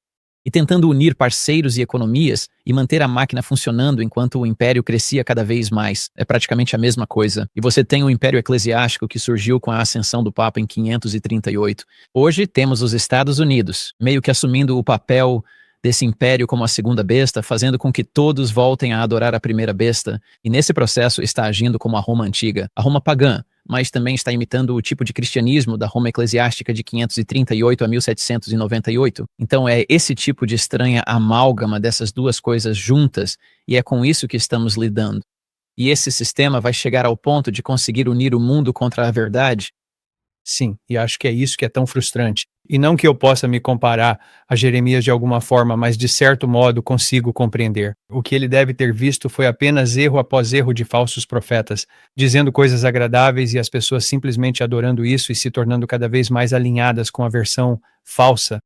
E tentando unir parceiros e economias e manter a máquina funcionando enquanto o império crescia cada vez mais. É praticamente a mesma coisa. E você tem o Império Eclesiástico que surgiu com a ascensão do Papa em 538. Hoje temos os Estados Unidos, meio que assumindo o papel desse império como a segunda besta, fazendo com que todos voltem a adorar a primeira besta, e nesse processo está agindo como a Roma antiga, a Roma pagã, mas também está imitando o tipo de cristianismo da Roma eclesiástica de 538 a 1798. Então é esse tipo de estranha amálgama dessas duas coisas juntas, e é com isso que estamos lidando. E esse sistema vai chegar ao ponto de conseguir unir o mundo contra a verdade?
Sim, e acho que é isso que é tão frustrante. E não que eu possa me comparar a Jeremias de alguma forma, mas de certo modo consigo compreender. O que ele deve ter visto foi apenas erro após erro de falsos profetas, dizendo coisas agradáveis e as pessoas simplesmente adorando isso e se tornando cada vez mais alinhadas com a versão falsa.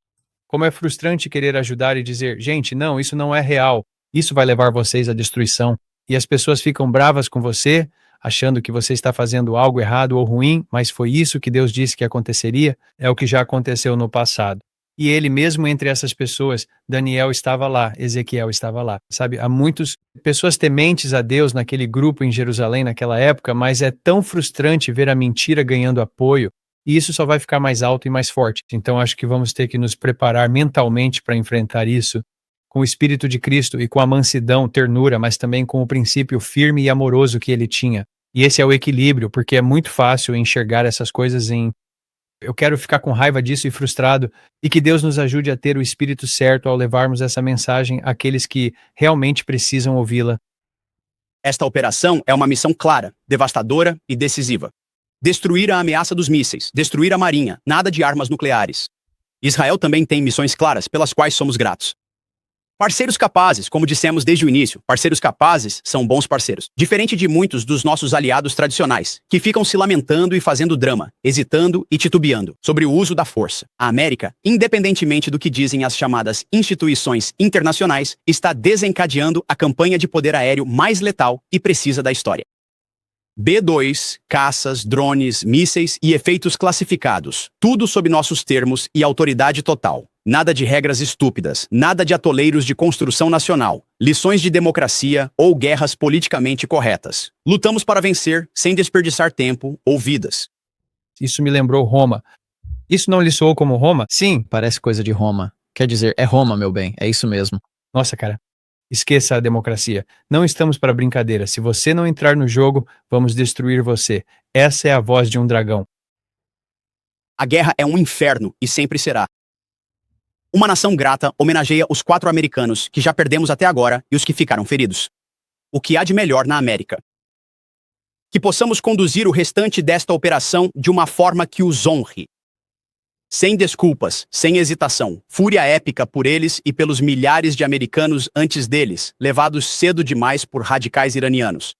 Como é frustrante querer ajudar e dizer, gente, não, isso não é real, isso vai levar vocês à destruição. E as pessoas ficam bravas com você, achando que você está fazendo algo errado ou ruim, mas foi isso que Deus disse que aconteceria, é o que já aconteceu no passado. E ele mesmo entre essas pessoas, Daniel estava lá, Ezequiel estava lá. Sabe, há muitas pessoas tementes a Deus naquele grupo em Jerusalém naquela época, mas é tão frustrante ver a mentira ganhando apoio, e isso só vai ficar mais alto e mais forte. Então acho que vamos ter que nos preparar mentalmente para enfrentar isso, com o Espírito de Cristo e com a mansidão, ternura, mas também com o princípio firme e amoroso que ele tinha. E esse é o equilíbrio, porque é muito fácil enxergar essas coisas em eu quero ficar com raiva disso e frustrado, e que Deus nos ajude a ter o espírito certo ao levarmos essa mensagem àqueles que realmente precisam ouvi-la.
Esta operação é uma missão clara, devastadora e decisiva. Destruir a ameaça dos mísseis, destruir a marinha, nada de armas nucleares. Israel também tem missões claras pelas quais somos gratos. Parceiros capazes, como dissemos desde o início, parceiros capazes são bons parceiros. Diferente de muitos dos nossos aliados tradicionais, que ficam se lamentando e fazendo drama, hesitando e titubeando sobre o uso da força. A América, independentemente do que dizem as chamadas instituições internacionais, está desencadeando a campanha de poder aéreo mais letal e precisa da história. B-2, caças, drones, mísseis e efeitos classificados. Tudo sob nossos termos e autoridade total. Nada de regras estúpidas, nada de atoleiros de construção nacional, lições de democracia ou guerras politicamente corretas. Lutamos para vencer, sem desperdiçar tempo ou vidas.
Isso me lembrou Roma. Isso não lhe soou como Roma? Sim.
Parece coisa de Roma. Quer dizer, é Roma, meu bem, é isso mesmo.
Nossa, cara. Esqueça a democracia. Não estamos para brincadeira. Se você não entrar no jogo, vamos destruir você. Essa é a voz de um dragão.
A guerra é um inferno e sempre será. Uma nação grata homenageia os 4 americanos que já perdemos até agora e os que ficaram feridos. O que há de melhor na América? Que possamos conduzir o restante desta operação de uma forma que os honre. Sem desculpas, sem hesitação, fúria épica por eles e pelos milhares de americanos antes deles, levados cedo demais por radicais iranianos.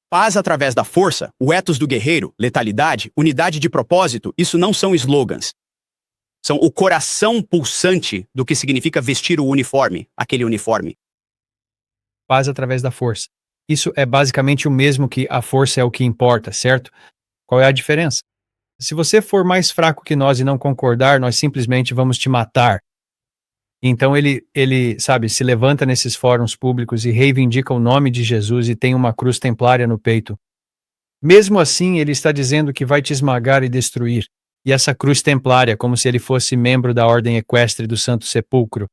Paz através da força, o ethos do guerreiro, letalidade, unidade de propósito, isso não são slogans. São o coração pulsante do que significa vestir o uniforme, aquele uniforme.
Paz através da força. Isso é basicamente o mesmo que a força é o que importa, certo? Qual é a diferença? Se você for mais fraco que nós e não concordar, nós simplesmente vamos te matar. Então ele, sabe, se levanta nesses fóruns públicos e reivindica o nome de Jesus e tem uma cruz templária no peito. Mesmo assim, ele está dizendo que vai te esmagar e destruir. E essa cruz templária, como se ele fosse membro da ordem equestre do Santo Sepulcro.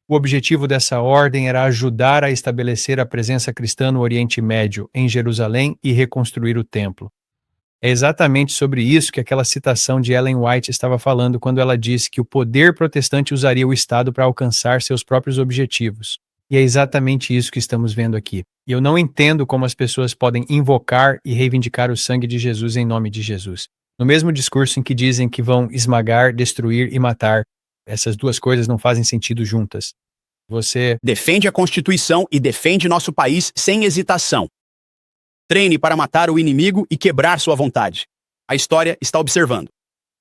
O objetivo dessa ordem era ajudar a estabelecer a presença cristã no Oriente Médio, em Jerusalém, e reconstruir o templo. É exatamente sobre isso que aquela citação de Ellen White estava falando quando ela disse que o poder protestante usaria o Estado para alcançar seus próprios objetivos. E é exatamente isso que estamos vendo aqui. E eu não entendo como as pessoas podem invocar e reivindicar o sangue de Jesus em nome de Jesus. No mesmo discurso em que dizem que vão esmagar, destruir e matar, essas duas coisas não fazem sentido juntas. Você
defende a Constituição e defende nosso país sem hesitação. Treine para matar o inimigo e quebrar sua vontade. A história está observando.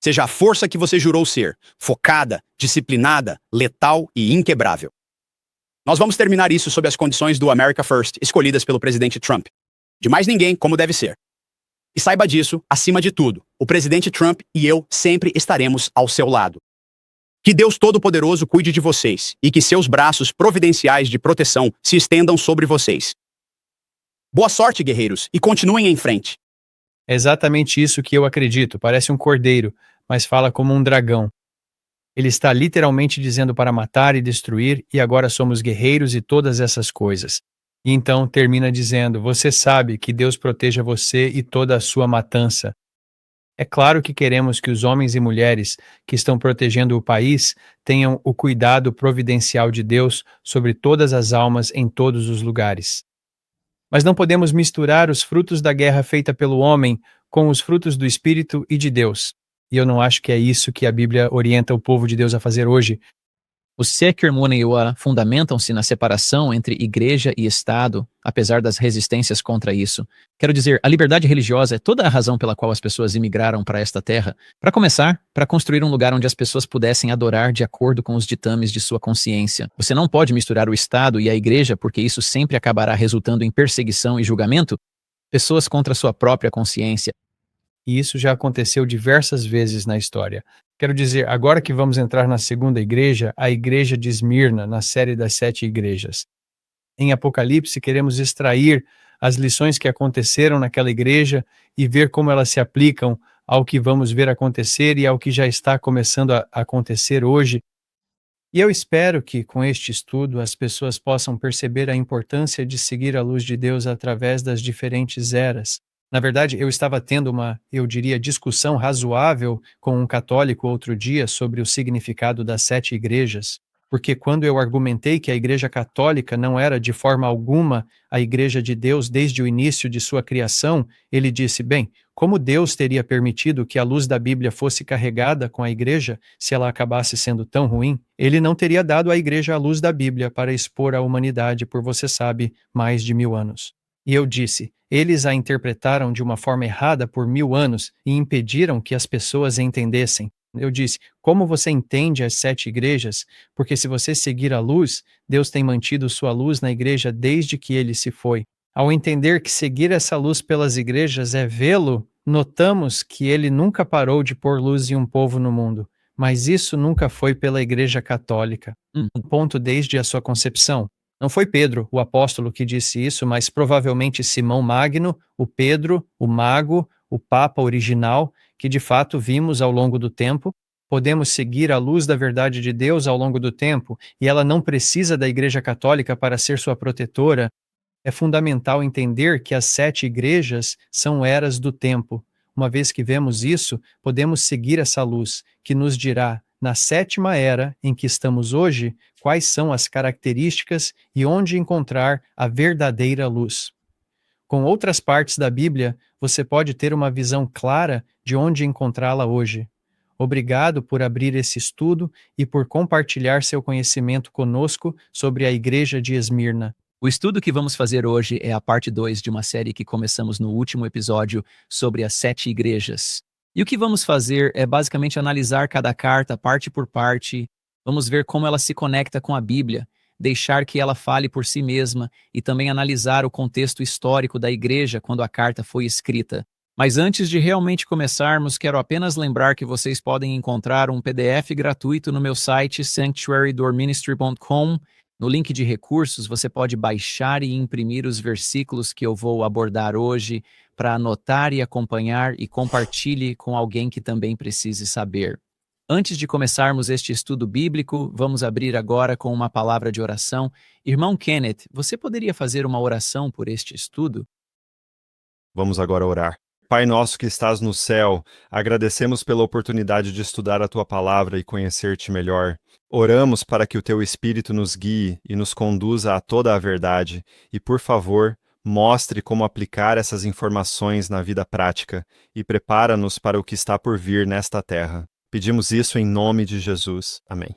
Seja a força que você jurou ser, focada, disciplinada, letal e inquebrável. Nós vamos terminar isso sob as condições do America First, escolhidas pelo presidente Trump. De mais ninguém, como deve ser. E saiba disso, acima de tudo, o presidente Trump e eu sempre estaremos ao seu lado. Que Deus Todo-Poderoso cuide de vocês e que seus braços providenciais de proteção se estendam sobre vocês. Boa sorte, guerreiros, e continuem em frente.
É exatamente isso que eu acredito. Parece um cordeiro, mas fala como um dragão. Ele está literalmente dizendo para matar e destruir, e agora somos guerreiros e todas essas coisas. E então termina dizendo: você sabe que Deus proteja você e toda a sua matança. É claro que queremos que os homens e mulheres que estão protegendo o país tenham o cuidado providencial de Deus sobre todas as almas em todos os lugares. Mas não podemos misturar os frutos da guerra feita pelo homem com os frutos do Espírito e de Deus. E eu não acho que é isso que a Bíblia orienta o povo de Deus a fazer hoje.
Os Secular Muniwa fundamentam-se na separação entre igreja e Estado, apesar das resistências contra isso. Quero dizer, a liberdade religiosa é toda a razão pela qual as pessoas imigraram para esta terra. Para começar, para construir um lugar onde as pessoas pudessem adorar de acordo com os ditames de sua consciência. Você não pode misturar o Estado e a igreja porque isso sempre acabará resultando em perseguição e julgamento. Pessoas contra sua própria consciência.
E isso já aconteceu diversas vezes na história. Quero dizer, agora que vamos entrar na segunda igreja, a igreja de Esmirna, na série das 7 igrejas. Em Apocalipse, queremos extrair as lições que aconteceram naquela igreja e ver como elas se aplicam ao que vamos ver acontecer e ao que já está começando a acontecer hoje. E eu espero que, com este estudo, as pessoas possam perceber a importância de seguir a luz de Deus através das diferentes eras. Na verdade, eu estava tendo uma, eu diria, discussão razoável com um católico outro dia sobre o significado das 7 igrejas, porque quando eu argumentei que a Igreja Católica não era de forma alguma a Igreja de Deus desde o início de sua criação, ele disse, bem, como Deus teria permitido que a luz da Bíblia fosse carregada com a Igreja se ela acabasse sendo tão ruim? Ele não teria dado à Igreja a luz da Bíblia para expor a humanidade por, você sabe, mais de 1000 anos. E eu disse, eles a interpretaram de uma forma errada por 1000 anos e impediram que as pessoas entendessem. Eu disse, como você entende as 7 igrejas? Porque se você seguir a luz, Deus tem mantido sua luz na igreja desde que ele se foi. Ao entender que seguir essa luz pelas igrejas é vê-lo, notamos que ele nunca parou de pôr luz em um povo no mundo. Mas isso nunca foi pela Igreja Católica. Um ponto desde a sua concepção. Não foi Pedro, o apóstolo, que disse isso, mas provavelmente Simão Magno, o Pedro, o Mago, o Papa original, que de fato vimos ao longo do tempo. Podemos seguir a luz da verdade de Deus ao longo do tempo, e ela não precisa da Igreja Católica para ser sua protetora. É fundamental entender que as 7 igrejas são eras do tempo. Uma vez que vemos isso, podemos seguir essa luz, que nos dirá, na 7ª era em que estamos hoje, quais são as características e onde encontrar a verdadeira luz. Com outras partes da Bíblia, você pode ter uma visão clara de onde encontrá-la hoje. Obrigado por abrir esse estudo e por compartilhar seu conhecimento conosco sobre a Igreja de Esmirna.
O estudo que vamos fazer hoje é a parte 2 de uma série que começamos no último episódio sobre as 7 igrejas. E o que vamos fazer é basicamente analisar cada carta parte por parte, vamos ver como ela se conecta com a Bíblia, deixar que ela fale por si mesma e também analisar o contexto histórico da igreja quando a carta foi escrita. Mas antes de realmente começarmos, quero apenas lembrar que vocês podem encontrar um PDF gratuito no meu site sanctuarydoorministry.com. No link de recursos, você pode baixar e imprimir os versículos que eu vou abordar hoje para anotar e acompanhar e compartilhe com alguém que também precise saber. Antes de começarmos este estudo bíblico, vamos abrir agora com uma palavra de oração. Irmão Kenneth, você poderia fazer uma oração por este estudo?
Vamos agora orar. Pai nosso que estás no céu, agradecemos pela oportunidade de estudar a Tua palavra e conhecer-te melhor. Oramos para que o Teu Espírito nos guie e nos conduza a toda a verdade e, por favor, mostre como aplicar essas informações na vida prática e prepara-nos para o que está por vir nesta terra. Pedimos isso em nome de Jesus. Amém.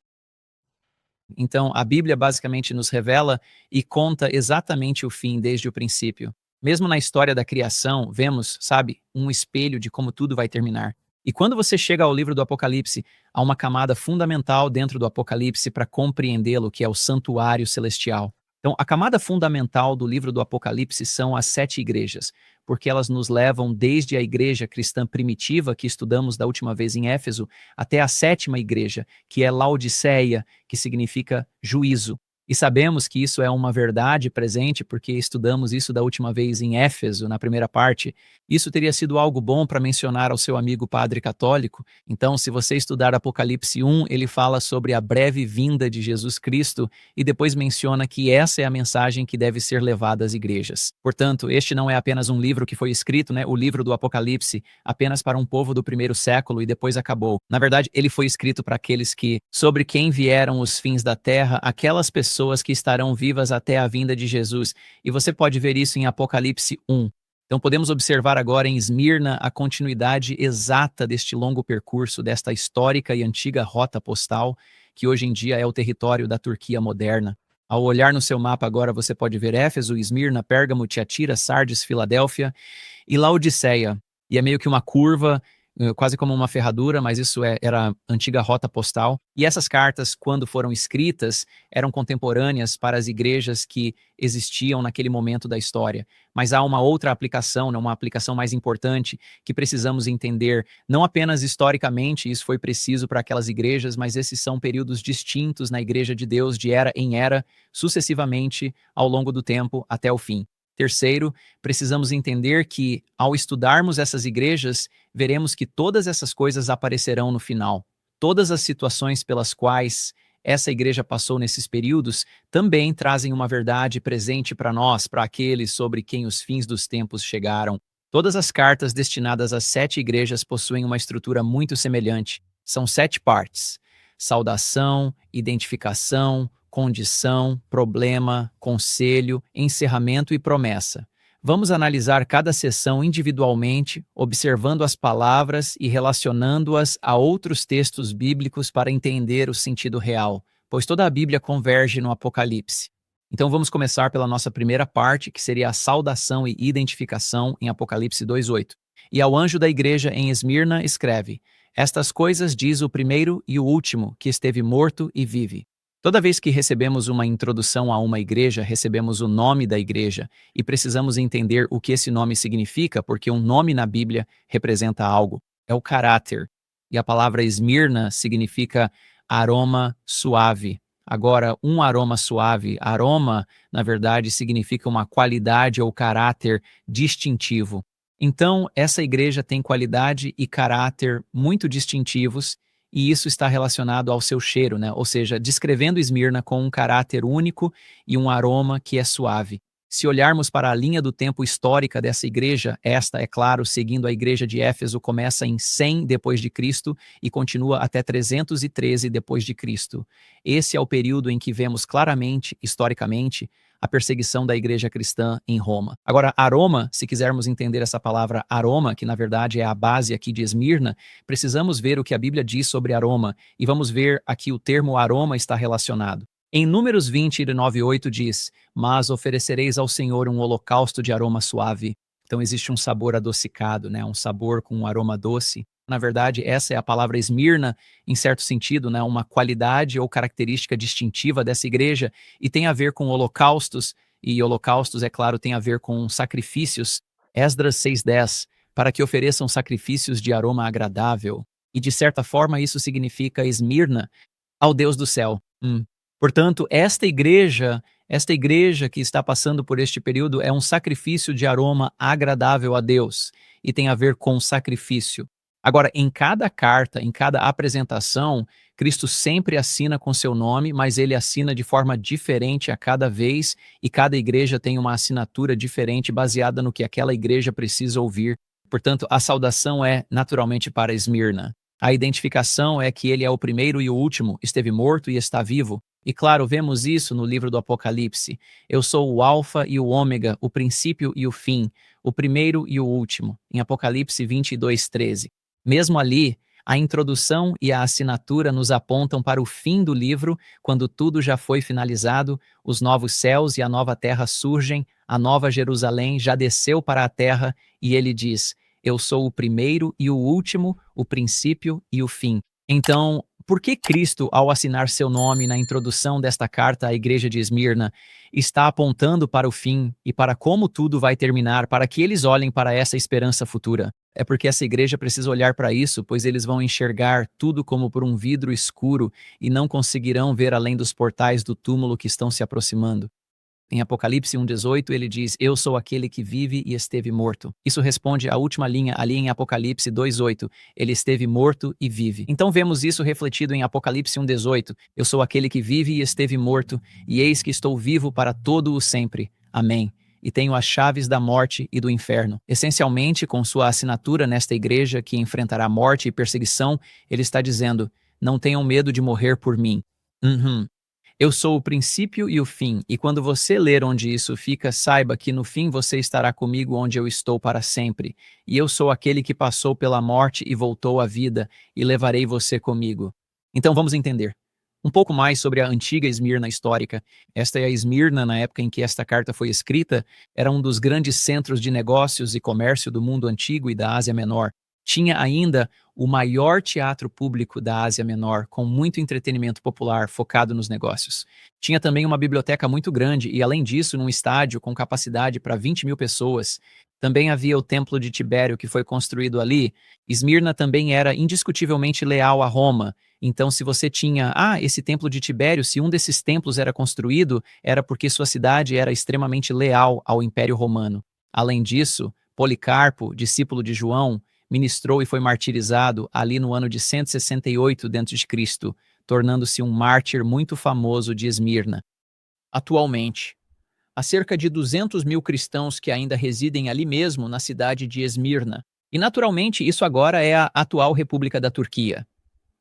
Então, a Bíblia basicamente nos revela e conta exatamente o fim desde o princípio. Mesmo na história da criação, vemos, sabe, um espelho de como tudo vai terminar. E quando você chega ao livro do Apocalipse, há uma camada fundamental dentro do Apocalipse para compreendê-lo, que é o santuário celestial. Então, a camada fundamental do livro do Apocalipse são as 7 igrejas, porque elas nos levam desde a igreja cristã primitiva, que estudamos da última vez em Éfeso, até a 7ª igreja, que é Laodiceia, que significa juízo. E sabemos que isso é uma verdade presente porque estudamos isso da última vez em Éfeso, na primeira parte. Isso teria sido algo bom para mencionar ao seu amigo padre católico. Então, se você estudar Apocalipse 1, ele fala sobre a breve vinda de Jesus Cristo e depois menciona que essa é a mensagem que deve ser levada às igrejas. Portanto, este não é apenas um livro que foi escrito, o livro do Apocalipse, apenas para um povo do primeiro século e depois acabou. Na verdade, ele foi escrito para aqueles sobre quem vieram os fins da terra, aquelas pessoas que estarão vivas até a vinda de Jesus. E você pode ver isso em Apocalipse 1. Então podemos observar agora em Esmirna a continuidade exata deste longo percurso, desta histórica e antiga rota postal, que hoje em dia é o território da Turquia moderna. Ao olhar no seu mapa agora você pode ver Éfeso, Esmirna, Pérgamo, Tiatira, Sardes, Filadélfia e Laodiceia. E é meio que uma curva, quase como uma ferradura, mas isso era a antiga rota postal. E essas cartas, quando foram escritas, eram contemporâneas para as igrejas que existiam naquele momento da história. Mas há uma outra aplicação, uma aplicação mais importante, que precisamos entender, não apenas historicamente, isso foi preciso para aquelas igrejas, mas esses são períodos distintos na igreja de Deus, de era em era, sucessivamente ao longo do tempo até o fim. Terceiro, precisamos entender que, ao estudarmos essas igrejas, veremos que todas essas coisas aparecerão no final. Todas as situações pelas quais essa igreja passou nesses períodos também trazem uma verdade presente para nós, para aqueles sobre quem os fins dos tempos chegaram. Todas as cartas destinadas às 7 igrejas possuem uma estrutura muito semelhante. São 7 partes: saudação, identificação, condição, problema, conselho, encerramento e promessa. Vamos analisar cada seção individualmente, observando as palavras e relacionando-as a outros textos bíblicos para entender o sentido real, pois toda a Bíblia converge no Apocalipse. Então vamos começar pela nossa primeira parte, que seria a saudação e identificação em Apocalipse 2:8. E ao anjo da igreja em Esmirna escreve: estas coisas diz o primeiro e o último, que esteve morto e vive. Toda vez que recebemos uma introdução a uma igreja, recebemos o nome da igreja e precisamos entender o que esse nome significa, porque um nome na Bíblia representa algo. É o caráter. E a palavra Esmirna significa aroma suave. Agora, um aroma suave, aroma, na verdade, significa uma qualidade ou caráter distintivo. Então, essa igreja tem qualidade e caráter muito distintivos, e isso está relacionado ao seu cheiro, Ou seja, descrevendo Esmirna com um caráter único e um aroma que é suave. Se olharmos para a linha do tempo histórica dessa igreja, esta, é claro, seguindo a igreja de Éfeso, começa em 100 depois de Cristo e continua até 313 depois de Cristo. Esse é o período em que vemos claramente, historicamente, a perseguição da igreja cristã em Roma. Agora, aroma, se quisermos entender essa palavra aroma, que na verdade é a base aqui de Esmirna, precisamos ver o que a Bíblia diz sobre aroma, e vamos ver aqui o termo aroma está relacionado. Em Números 20, 9:8 diz: mas oferecereis ao Senhor um holocausto de aroma suave. Então existe um sabor adocicado, um sabor com um aroma doce. Na verdade, essa é a palavra Esmirna, em certo sentido, uma qualidade ou característica distintiva dessa igreja, e tem a ver com holocaustos, e holocaustos, é claro, tem a ver com sacrifícios. Esdras 6:10, para que ofereçam sacrifícios de aroma agradável. E de certa forma isso significa Esmirna, ao Deus do céu. Portanto, esta igreja que está passando por este período é um sacrifício de aroma agradável a Deus, e tem a ver com sacrifício. Agora, em cada carta, em cada apresentação, Cristo sempre assina com seu nome, mas ele assina de forma diferente a cada vez, e cada igreja tem uma assinatura diferente baseada no que aquela igreja precisa ouvir. Portanto, a saudação é naturalmente para Esmirna. A identificação é que ele é o primeiro e o último, esteve morto e está vivo. E claro, vemos isso no livro do Apocalipse. Eu sou o Alfa e o Ômega, o princípio e o fim, o primeiro e o último, em Apocalipse 22:13. Mesmo ali, a introdução e a assinatura nos apontam para o fim do livro, quando tudo já foi finalizado, os novos céus e a nova terra surgem, a nova Jerusalém já desceu para a terra, e ele diz: eu sou o primeiro e o último, o princípio e o fim. Então, Por que Cristo, ao assinar seu nome na introdução desta carta à igreja de Esmirna, está apontando para o fim e para como tudo vai terminar, para que eles olhem para essa esperança futura? É porque essa igreja precisa olhar para isso, pois eles vão enxergar tudo como por um vidro escuro e não conseguirão ver além dos portais do túmulo que estão se aproximando. Em Apocalipse 1,18, ele diz: Eu sou aquele que vive e esteve morto. Isso responde à última linha ali em Apocalipse 2,8. Ele esteve morto e vive. Então vemos isso refletido em Apocalipse 1,18. Eu sou aquele que vive e esteve morto, e eis que estou vivo para todo o sempre. Amém. E tenho as chaves da morte e do inferno. Essencialmente, com sua assinatura nesta igreja que enfrentará morte e perseguição, ele está dizendo: Não tenham medo de morrer por mim. Eu sou o princípio e o fim, e quando você ler onde isso fica, saiba que no fim você estará comigo onde eu estou para sempre. E eu sou aquele que passou pela morte e voltou à vida, e levarei você comigo. Então vamos entender um pouco mais sobre a antiga Esmirna histórica. Esta é a Esmirna na época em que esta carta foi escrita, era um dos grandes centros de negócios e comércio do mundo antigo e da Ásia Menor. Tinha ainda o maior teatro público da Ásia Menor, com muito entretenimento popular focado nos negócios. Tinha também uma biblioteca muito grande e, além disso, um estádio com capacidade para 20 mil pessoas. Também havia o Templo de Tibério, que foi construído ali. Esmirna também era indiscutivelmente leal a Roma. Então, se você tinha, esse Templo de Tibério, se um desses templos era construído, era porque sua cidade era extremamente leal ao Império Romano. Além disso, Policarpo, discípulo de João, ministrou e foi martirizado ali no ano de 168 d.C., tornando-se um mártir muito famoso de Esmirna. Atualmente, há cerca de 200 mil cristãos que ainda residem ali mesmo na cidade de Esmirna. E naturalmente isso agora é a atual República da Turquia.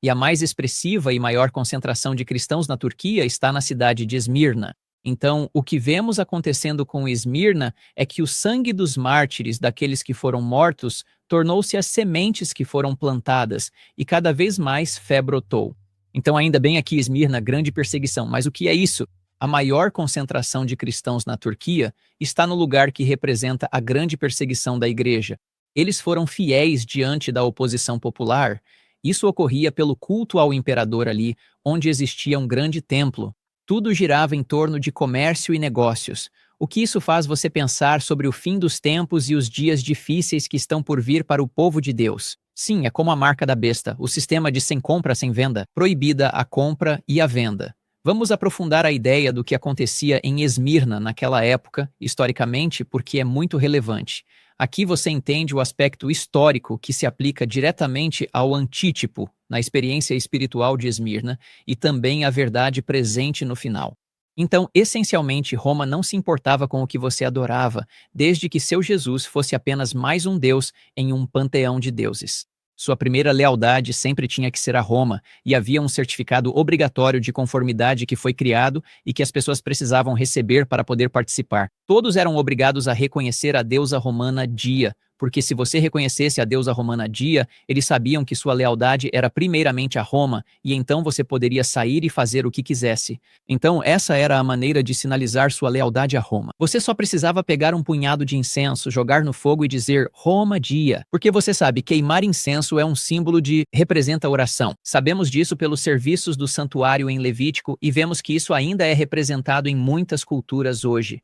E a mais expressiva e maior concentração de cristãos na Turquia está na cidade de Esmirna. Então, o que vemos acontecendo com Esmirna é que o sangue dos mártires, daqueles que foram mortos, tornou-se as sementes que foram plantadas, e cada vez mais fé brotou. Então, ainda bem aqui Esmirna, grande perseguição. Mas o que é isso? A maior concentração de cristãos na Turquia está no lugar que representa a grande perseguição da igreja. Eles foram fiéis diante da oposição popular. Isso ocorria pelo culto ao imperador ali, onde existia um grande templo. Tudo girava em torno de comércio e negócios. O que isso faz você pensar sobre o fim dos tempos e os dias difíceis que estão por vir para o povo de Deus? Sim, é como a marca da besta, o sistema de sem compra, sem venda, proibida a compra e a venda. Vamos aprofundar a ideia do que acontecia em Esmirna naquela época, historicamente, porque é muito relevante. Aqui você entende o aspecto histórico que se aplica diretamente ao antítipo, na experiência espiritual de Esmirna, e também a verdade presente no final. Então, essencialmente, Roma não se importava com o que você adorava, desde que seu Jesus fosse apenas mais um deus em um panteão de deuses. Sua primeira lealdade sempre tinha que ser a Roma, e havia um certificado obrigatório de conformidade que foi criado e que as pessoas precisavam receber para poder participar. Todos eram obrigados a reconhecer a deusa romana Dia, porque se você reconhecesse a deusa romana Dia, eles sabiam que sua lealdade era primeiramente a Roma, e então você poderia sair e fazer o que quisesse. Então essa era a maneira de sinalizar sua lealdade a Roma. Você só precisava pegar um punhado de incenso, jogar no fogo e dizer Roma Dia, porque você sabe, queimar incenso é um símbolo representa a oração. Sabemos disso pelos serviços do santuário em Levítico e vemos que isso ainda é representado em muitas culturas hoje.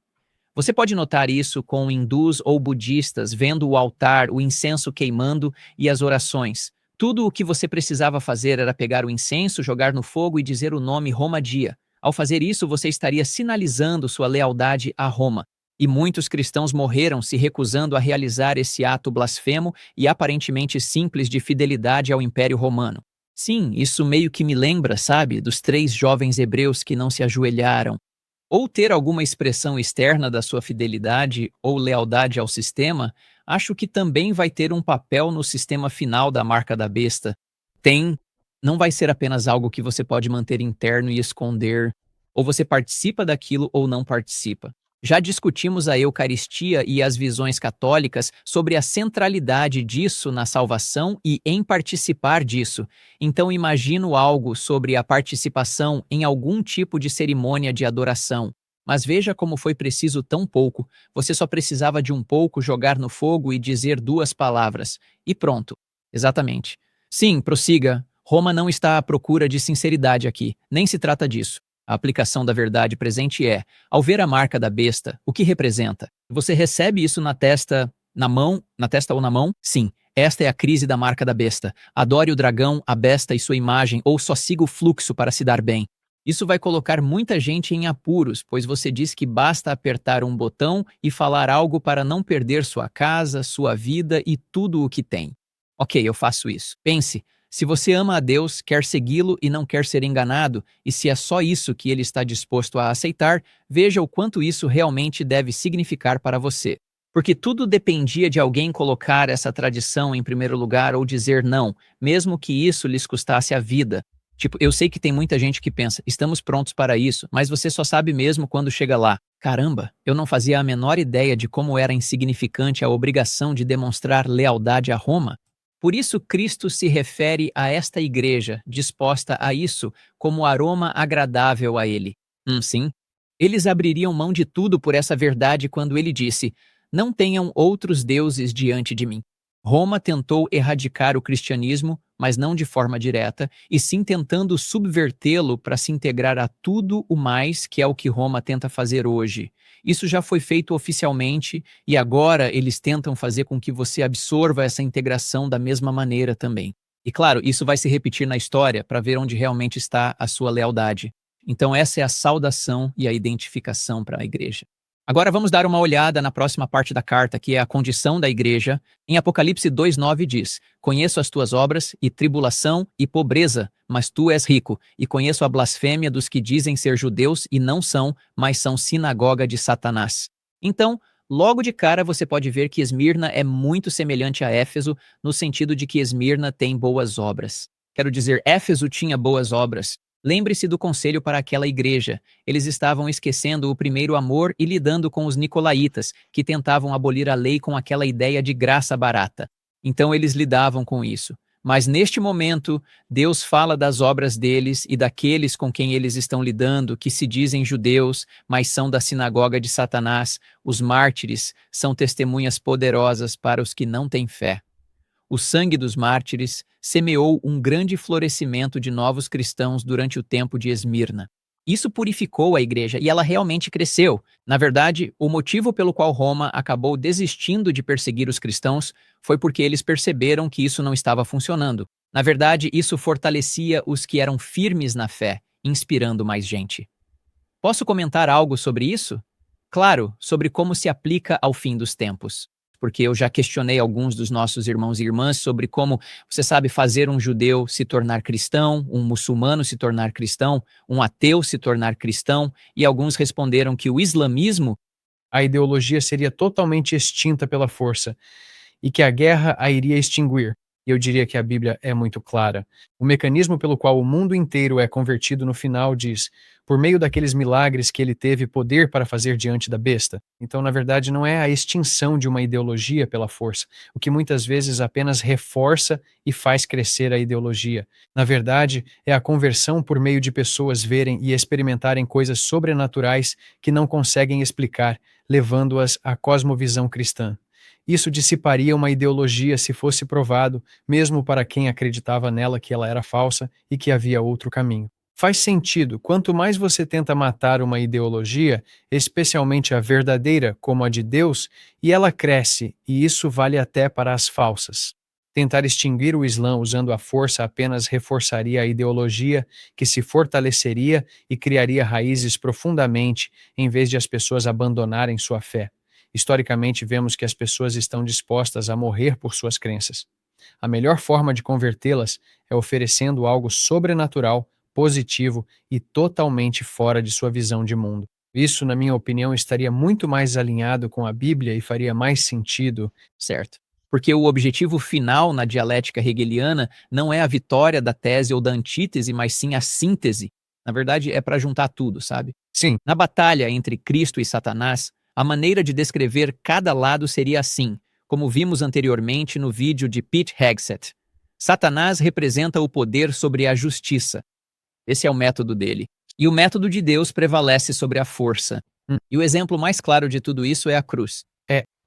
Você pode notar isso com hindus ou budistas vendo o altar, o incenso queimando e as orações. Tudo o que você precisava fazer era pegar o incenso, jogar no fogo e dizer o nome Roma Dia. Ao fazer isso, você estaria sinalizando sua lealdade a Roma. E muitos cristãos morreram se recusando a realizar esse ato blasfemo e aparentemente simples de fidelidade ao Império Romano. Sim, isso meio que me lembra, sabe, dos 3 jovens hebreus que não se ajoelharam. Ou ter alguma expressão externa da sua fidelidade ou lealdade ao sistema, acho que também vai ter um papel no sistema final da marca da besta. Não vai ser apenas algo que você pode manter interno e esconder, ou você participa daquilo ou não participa. Já discutimos a Eucaristia e as visões católicas sobre a centralidade disso na salvação e em participar disso. Então imagino algo sobre a participação em algum tipo de cerimônia de adoração. Mas veja como foi preciso tão pouco. Você só precisava de um pouco jogar no fogo e dizer 2 palavras. E pronto. Exatamente. Sim, prossiga. Roma não está à procura de sinceridade aqui, nem se trata disso. A aplicação da verdade presente é, ao ver a marca da besta, o que representa? Você recebe isso na testa ou na mão? Sim, esta é a crise da marca da besta. Adore o dragão, a besta e sua imagem, ou só siga o fluxo para se dar bem. Isso vai colocar muita gente em apuros, pois você diz que basta apertar um botão e falar algo para não perder sua casa, sua vida e tudo o que tem. Ok, eu faço isso. Pense, se você ama a Deus, quer segui-lo e não quer ser enganado, e se é só isso que ele está disposto a aceitar, veja o quanto isso realmente deve significar para você. Porque tudo dependia de alguém colocar essa tradição em primeiro lugar ou dizer não, mesmo que isso lhes custasse a vida. Tipo, eu sei que tem muita gente que pensa, estamos prontos para isso, mas você só sabe mesmo quando chega lá. Caramba, eu não fazia a menor ideia de como era insignificante a obrigação de demonstrar lealdade a Roma. Por isso Cristo se refere a esta igreja, disposta a isso, como aroma agradável a ele. Sim. Eles abririam mão de tudo por essa verdade quando ele disse, não tenham outros deuses diante de mim. Roma tentou erradicar o cristianismo, mas não de forma direta, e sim tentando subvertê-lo para se integrar a tudo o mais que é o que Roma tenta fazer hoje. Isso já foi feito oficialmente e agora eles tentam fazer com que você absorva essa integração da mesma maneira também. E claro, isso vai se repetir na história para ver onde realmente está a sua lealdade. Então essa é a saudação e a identificação para a igreja. Agora vamos dar uma olhada na próxima parte da carta, que é a condição da igreja. Em Apocalipse 2:9 diz, conheço as tuas obras, e tribulação, e pobreza, mas tu és rico, e conheço a blasfêmia dos que dizem ser judeus e não são, mas são sinagoga de Satanás. Então, logo de cara você pode ver que Esmirna é muito semelhante a Éfeso, no sentido de que Esmirna tem boas obras. Quero dizer, Éfeso tinha boas obras. Lembre-se do conselho para aquela igreja. Eles estavam esquecendo o primeiro amor e lidando com os nicolaítas, que tentavam abolir a lei com aquela ideia de graça barata. Então eles lidavam com isso. Mas neste momento, Deus fala das obras deles e daqueles com quem eles estão lidando, que se dizem judeus, mas são da sinagoga de Satanás. Os mártires são testemunhas poderosas para os que não têm fé. O sangue dos mártires semeou um grande florescimento de novos cristãos durante o tempo de Esmirna. Isso purificou a igreja e ela realmente cresceu. Na verdade, o motivo pelo qual Roma acabou desistindo de perseguir os cristãos foi porque eles perceberam que isso não estava funcionando. Na verdade, isso fortalecia os que eram firmes na fé, inspirando mais gente. Posso comentar algo sobre isso? Claro, sobre como se aplica ao fim dos tempos. Porque eu já questionei alguns dos nossos irmãos e irmãs sobre como, você sabe, fazer um judeu se tornar cristão, um muçulmano se tornar cristão, um ateu se tornar cristão, e alguns responderam que o islamismo,
a ideologia seria totalmente extinta pela força e que a guerra a iria extinguir. E eu diria que a Bíblia é muito clara. O mecanismo pelo qual o mundo inteiro é convertido no final diz, por meio daqueles milagres que ele teve poder para fazer diante da besta. Então, na verdade, não é a extinção de uma ideologia pela força, o que muitas vezes apenas reforça e faz crescer a ideologia. Na verdade, é a conversão por meio de pessoas verem e experimentarem coisas sobrenaturais que não conseguem explicar, levando-as à cosmovisão cristã. Isso dissiparia uma ideologia se fosse provado, mesmo para quem acreditava nela que ela era falsa e que havia outro caminho. Faz sentido, quanto mais você tenta matar uma ideologia, especialmente a verdadeira, como a de Deus, e ela cresce, e isso vale até para as falsas. Tentar extinguir o Islã usando a força apenas reforçaria a ideologia, que se fortaleceria e criaria raízes profundamente, em vez de as pessoas abandonarem sua fé. Historicamente, vemos que as pessoas estão dispostas a morrer por suas crenças. A melhor forma de convertê-las é oferecendo algo sobrenatural, positivo e totalmente fora de sua visão de mundo. Isso, na minha opinião, estaria muito mais alinhado com a Bíblia e faria mais sentido,
certo? Porque o objetivo final na dialética hegeliana não é a vitória da tese ou da antítese, mas sim a síntese. Na verdade, é para juntar tudo, sabe?
Sim.
Na batalha entre Cristo e Satanás, a maneira de descrever cada lado seria assim, como vimos anteriormente no vídeo de Pete Hegseth. Satanás representa o poder sobre a justiça. Esse é o método dele. E o método de Deus prevalece sobre a força. E o exemplo mais claro de tudo isso é a cruz.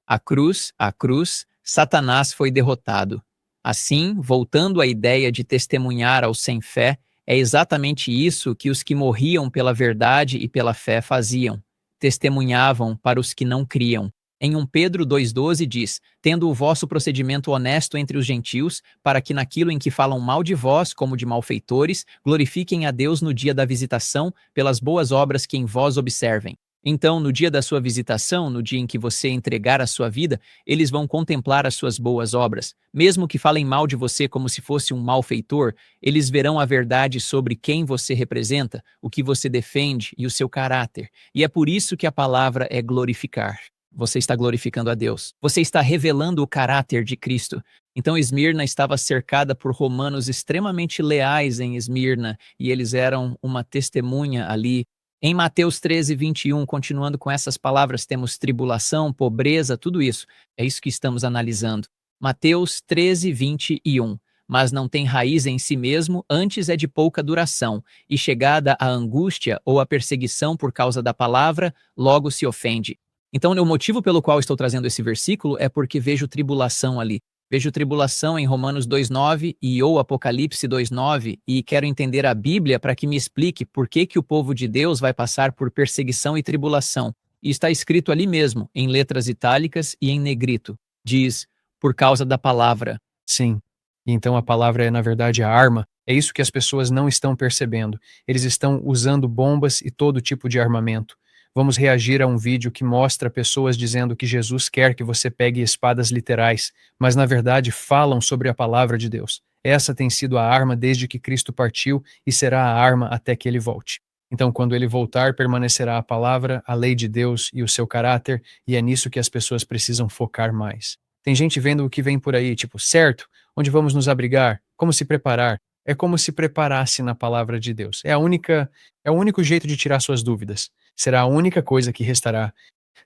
A cruz, Satanás foi derrotado. Assim, voltando à ideia de testemunhar aos sem fé, é exatamente isso que os que morriam pela verdade e pela fé faziam. Testemunhavam para os que não criam. Em 1 Pedro 2,12 diz: tendo o vosso procedimento honesto entre os gentios, para que naquilo em que falam mal de vós, como de malfeitores, glorifiquem a Deus no dia da visitação, pelas boas obras que em vós observem. Então, no dia da sua visitação, no dia em que você entregar a sua vida, eles vão contemplar as suas boas obras. Mesmo que falem mal de você como se fosse um malfeitor, eles verão a verdade sobre quem você representa, o que você defende e o seu caráter. E é por isso que a palavra é glorificar. Você está glorificando a Deus. Você está revelando o caráter de Cristo. Então, Esmirna estava cercada por romanos extremamente leais em Esmirna, e eles eram uma testemunha ali. Em Mateus 13:21, continuando com essas palavras, temos tribulação, pobreza, tudo isso. É isso que estamos analisando. Mateus 13:21. Mas não tem raiz em si mesmo, antes é de pouca duração, e chegada a angústia ou a perseguição por causa da palavra, logo se ofende. Então, o motivo pelo qual estou trazendo esse versículo é porque vejo tribulação ali. Vejo tribulação em Romanos 2,9 e ou Apocalipse 2,9 e quero entender a Bíblia para que me explique por que o povo de Deus vai passar por perseguição e tribulação. E está escrito ali mesmo, em letras itálicas e em negrito. Diz, por causa da palavra.
Sim. Então a palavra é, na verdade, a arma. É isso que as pessoas não estão percebendo. Eles estão usando bombas e todo tipo de armamento. Vamos reagir a um vídeo que mostra pessoas dizendo que Jesus quer que você pegue espadas literais, mas na verdade falam sobre a palavra de Deus. Essa tem sido a arma desde que Cristo partiu e será a arma até que ele volte. Então, quando ele voltar, permanecerá a palavra, a lei de Deus e o seu caráter, e é nisso que as pessoas precisam focar mais. Tem gente vendo o que vem por aí, tipo, certo, onde vamos nos abrigar? Como se preparar? É como se preparasse na palavra de Deus. É o único jeito de tirar suas dúvidas. Será a única coisa que restará.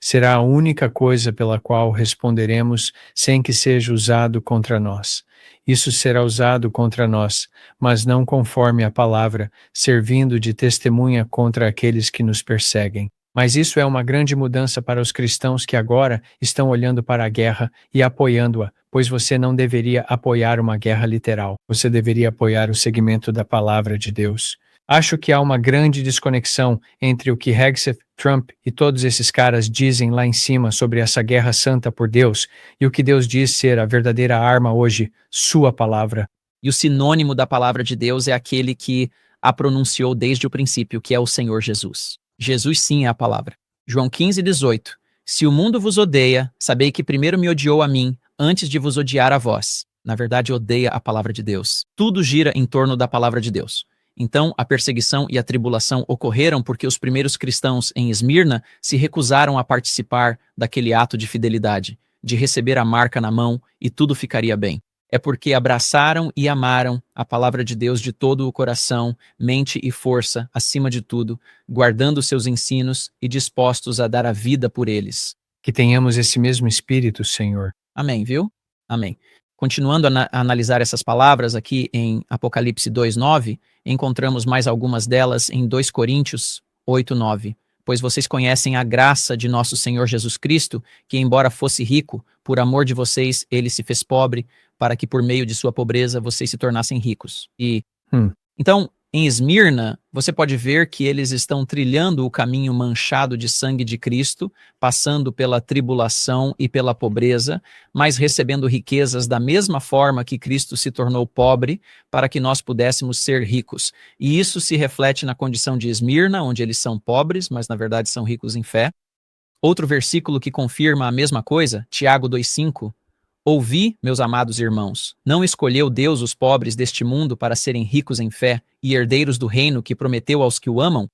Será a única coisa pela qual responderemos sem que seja usado contra nós. Isso será usado contra nós, mas não conforme a palavra, servindo de testemunha contra aqueles que nos perseguem. Mas isso é uma grande mudança para os cristãos que agora estão olhando para a guerra e apoiando-a, pois você não deveria apoiar uma guerra literal. Você deveria apoiar o segmento da palavra de Deus. Acho que há uma grande desconexão entre o que Hegseth, Trump e todos esses caras dizem lá em cima sobre essa guerra santa por Deus e o que Deus diz ser a verdadeira arma hoje, sua palavra.
E o sinônimo da palavra de Deus é aquele que a pronunciou desde o princípio, que é o Senhor Jesus. Jesus sim é a palavra. João 15:18. Se o mundo vos odeia, sabei que primeiro me odiou a mim, antes de vos odiar a vós. Na verdade, odeia a palavra de Deus. Tudo gira em torno da palavra de Deus. Então, a perseguição e a tribulação ocorreram porque os primeiros cristãos em Esmirna se recusaram a participar daquele ato de fidelidade, de receber a marca na mão e tudo ficaria bem. É porque abraçaram e amaram a palavra de Deus de todo o coração, mente e força, acima de tudo, guardando seus ensinos e dispostos a dar a vida por eles.
Que tenhamos esse mesmo espírito, Senhor.
Amém, viu? Amém. Continuando a analisar essas palavras aqui em Apocalipse 2:9, encontramos mais algumas delas em 2 Coríntios 8:9. Pois vocês conhecem a graça de nosso Senhor Jesus Cristo, que embora fosse rico, por amor de vocês ele se fez pobre, para que por meio de sua pobreza vocês se tornassem ricos. Então, em Esmirna, você pode ver que eles estão trilhando o caminho manchado de sangue de Cristo, passando pela tribulação e pela pobreza, mas recebendo riquezas da mesma forma que Cristo se tornou pobre, para que nós pudéssemos ser ricos. E isso se reflete na condição de Esmirna, onde eles são pobres, mas na verdade são ricos em fé. Outro versículo que confirma a mesma coisa, Tiago 2:5. Ouvi, meus amados irmãos, não escolheu Deus os pobres deste mundo para serem ricos em fé e herdeiros do reino que prometeu aos que o amam?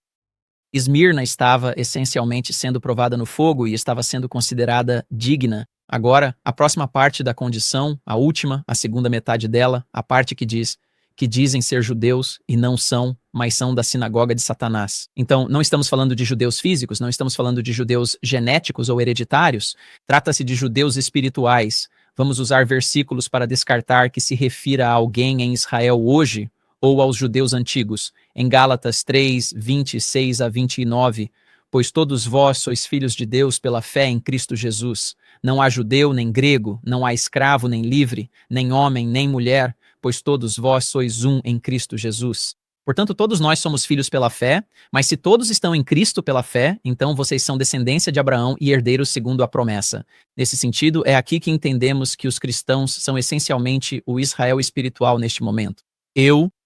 Esmirna estava essencialmente sendo provada no fogo e estava sendo considerada digna. Agora, a próxima parte da condição, a última, a segunda metade dela, a parte que diz que dizem ser judeus e não são, mas são da sinagoga de Satanás. Então, não estamos falando de judeus físicos, não estamos falando de judeus genéticos ou hereditários, trata-se de judeus espirituais. Vamos usar versículos para descartar que se refira a alguém em Israel hoje ou aos judeus antigos. Em Gálatas 3:26 a 29, pois todos vós sois filhos de Deus pela fé em Cristo Jesus. Não há judeu nem grego, não há escravo nem livre, nem homem nem mulher, pois todos vós sois um em Cristo Jesus. Portanto, todos nós somos filhos pela fé, mas se todos estão em Cristo pela fé, então vocês são descendência de Abraão e herdeiros segundo a promessa. Nesse sentido, é aqui que entendemos que os cristãos são essencialmente o Israel espiritual neste momento.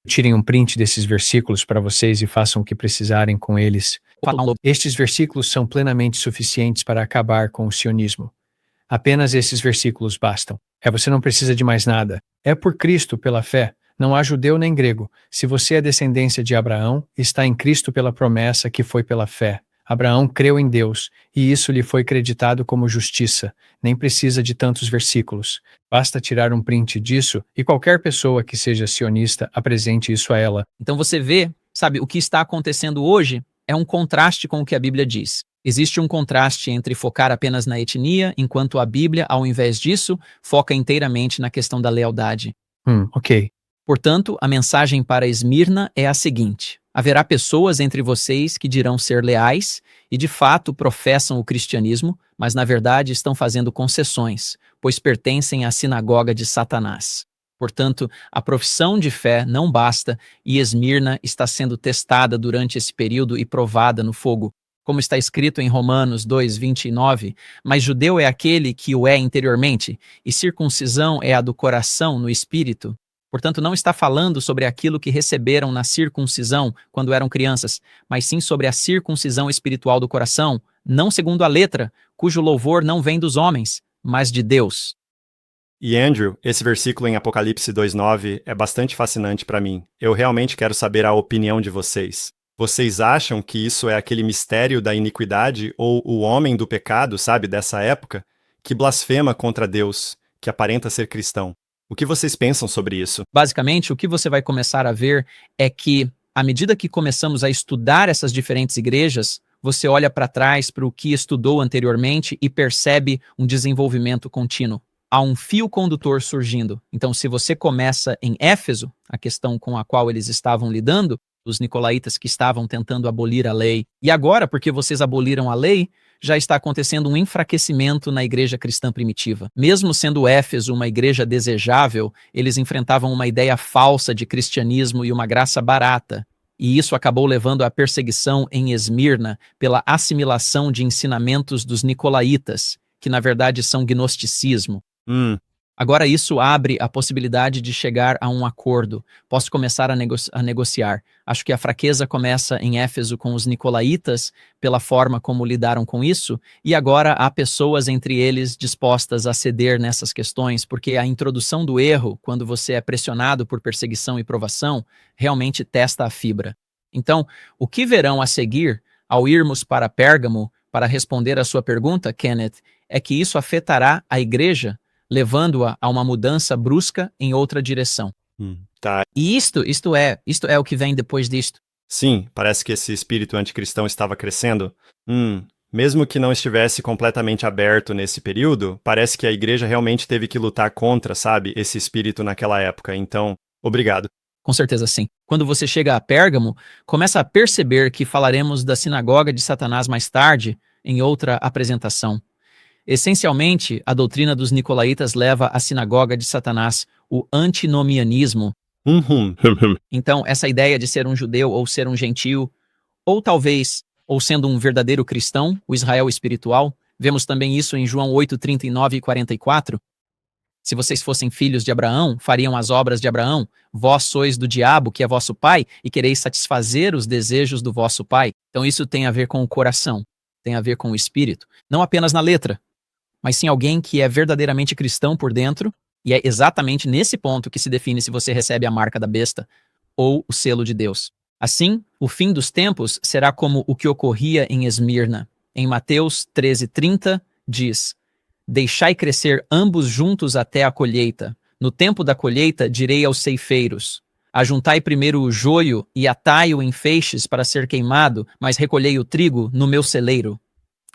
Tirem um print desses versículos para vocês e façam o que precisarem com eles. Estes versículos são plenamente suficientes para acabar com o sionismo. Apenas esses versículos bastam. Você não precisa de mais nada. É por Cristo pela fé. Não há judeu nem grego. Se você é descendência de Abraão, está em Cristo pela promessa que foi pela fé. Abraão creu em Deus, e isso lhe foi creditado como justiça. Nem precisa de tantos versículos. Basta tirar um print disso e qualquer pessoa que seja sionista apresente isso a ela.
Então você vê, sabe, o que está acontecendo hoje é um contraste com o que a Bíblia diz. Existe um contraste entre focar apenas na etnia, enquanto a Bíblia, ao invés disso, foca inteiramente na questão da lealdade.
Ok.
Portanto, a mensagem para Esmirna é a seguinte: haverá pessoas entre vocês que dirão ser leais e de fato professam o cristianismo, mas na verdade estão fazendo concessões, pois pertencem à sinagoga de Satanás. Portanto, a profissão de fé não basta e Esmirna está sendo testada durante esse período e provada no fogo. Como está escrito em Romanos 2:29, mas judeu é aquele que o é interiormente, e circuncisão é a do coração no espírito. Portanto, não está falando sobre aquilo que receberam na circuncisão quando eram crianças, mas sim sobre a circuncisão espiritual do coração, não segundo a letra, cujo louvor não vem dos homens, mas de Deus.
E Andrew, esse versículo em Apocalipse 2:9 é bastante fascinante para mim. Eu realmente quero saber a opinião de vocês. Vocês acham que isso é aquele mistério da iniquidade ou o homem do pecado, sabe, dessa época, que blasfema contra Deus, que aparenta ser cristão? O que vocês pensam sobre isso?
Basicamente, o que você vai começar a ver é que, à medida que começamos a estudar essas diferentes igrejas, você olha para trás para o que estudou anteriormente e percebe um desenvolvimento contínuo. Há um fio condutor surgindo. Então, se você começa em Éfeso, a questão com a qual eles estavam lidando, os nicolaítas que estavam tentando abolir a lei, e agora, porque vocês aboliram a lei, já está acontecendo um enfraquecimento na igreja cristã primitiva. Mesmo sendo Éfeso uma igreja desejável, eles enfrentavam uma ideia falsa de cristianismo e uma graça barata. E isso acabou levando à perseguição em Esmirna pela assimilação de ensinamentos dos nicolaítas, que na verdade são gnosticismo. Agora isso abre a possibilidade de chegar a um acordo. Posso começar a negociar. Acho que a fraqueza começa em Éfeso com os nicolaítas, pela forma como lidaram com isso, e agora há pessoas entre eles dispostas a ceder nessas questões, porque a introdução do erro, quando você é pressionado por perseguição e provação, realmente testa a fibra. Então, o que verão a seguir, ao irmos para Pérgamo, para responder a sua pergunta, Kenneth, é que isso afetará a igreja, levando-a a uma mudança brusca em outra direção.
Tá.
E isto é o que vem depois disto.
Sim, parece que esse espírito anticristão estava crescendo. Mesmo que não estivesse completamente aberto nesse período, parece que a igreja realmente teve que lutar contra, sabe, esse espírito naquela época. Então, obrigado.
Com certeza sim. Quando você chega a Pérgamo, começa a perceber que falaremos da sinagoga de Satanás mais tarde, em outra apresentação. Essencialmente, a doutrina dos nicolaítas leva à sinagoga de Satanás o antinomianismo. Então, essa ideia de ser um judeu ou ser um gentio, ou talvez, ou sendo um verdadeiro cristão, o Israel espiritual, vemos também isso em João 8, 39 e 44. Se vocês fossem filhos de Abraão, fariam as obras de Abraão. Vós sois do diabo, que é vosso pai, e quereis satisfazer os desejos do vosso pai. Então isso tem a ver com o coração, tem a ver com o espírito. Não apenas na letra, mas sim alguém que é verdadeiramente cristão por dentro, e é exatamente nesse ponto que se define se você recebe a marca da besta ou o selo de Deus. Assim, o fim dos tempos será como o que ocorria em Esmirna. Em Mateus 13:30 diz: deixai crescer ambos juntos até a colheita. No tempo da colheita direi aos ceifeiros: ajuntai primeiro o joio e atai-o em feixes para ser queimado, mas recolhei o trigo no meu celeiro.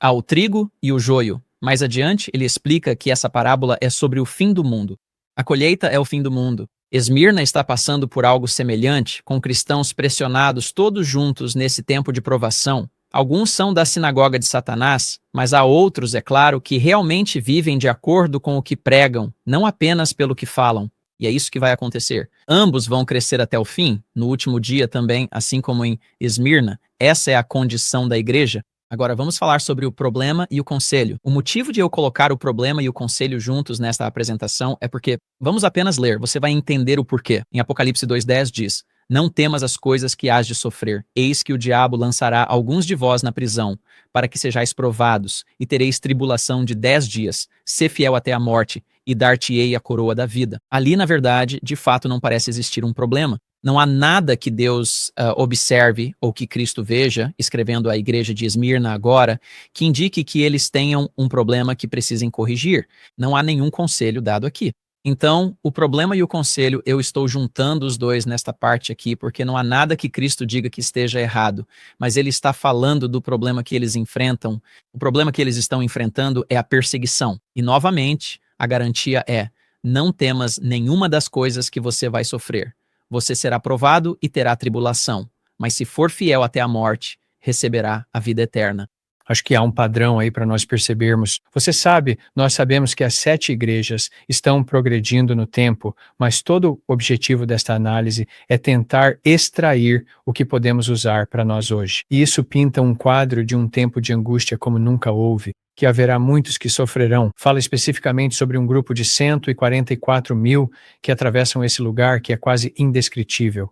Há o trigo e o joio. Mais adiante, ele explica que essa parábola é sobre o fim do mundo. A colheita é o fim do mundo. Esmirna está passando por algo semelhante, com cristãos pressionados todos juntos nesse tempo de provação, Alguns são da sinagoga de Satanás, mas há outros, é claro, que realmente vivem de acordo com o que pregam, não apenas pelo que falam. E é isso que vai acontecer. Ambos vão crescer até o fim, no último dia também, assim como em Esmirna. Essa é a condição da igreja. Agora vamos falar sobre o problema e o conselho. O motivo de eu colocar o problema e o conselho juntos nesta apresentação é porque, vamos apenas ler, você vai entender o porquê. Em Apocalipse 2:10 diz: não temas as coisas que hás de sofrer. Eis que o diabo lançará alguns de vós na prisão, para que sejais provados, e tereis tribulação de 10 dias. Sê fiel até a morte, e dar-te-ei a coroa da vida. Ali, na verdade, de fato não parece existir um problema. Não há nada que Deus observe ou que Cristo veja, escrevendo à igreja de Esmirna agora, que indique que eles tenham um problema que precisem corrigir. Não há nenhum conselho dado aqui. Então, o problema e o conselho, eu estou juntando os dois nesta parte aqui, porque não há nada que Cristo diga que esteja errado, mas ele está falando do problema que eles enfrentam. O problema que eles estão enfrentando é a perseguição. E, novamente, a garantia é: não temas nenhuma das coisas que você vai sofrer. Você será provado e terá tribulação, mas se for fiel até a morte, receberá a vida eterna.
Acho que há um padrão aí para nós percebermos. Você sabe, nós sabemos que as 7 igrejas estão progredindo no tempo, mas todo o objetivo desta análise é tentar extrair o que podemos usar para nós hoje. E isso pinta um quadro de um tempo de angústia como nunca houve, que haverá muitos que sofrerão. Fala especificamente sobre um grupo de 144 mil que atravessam esse lugar que é quase indescritível.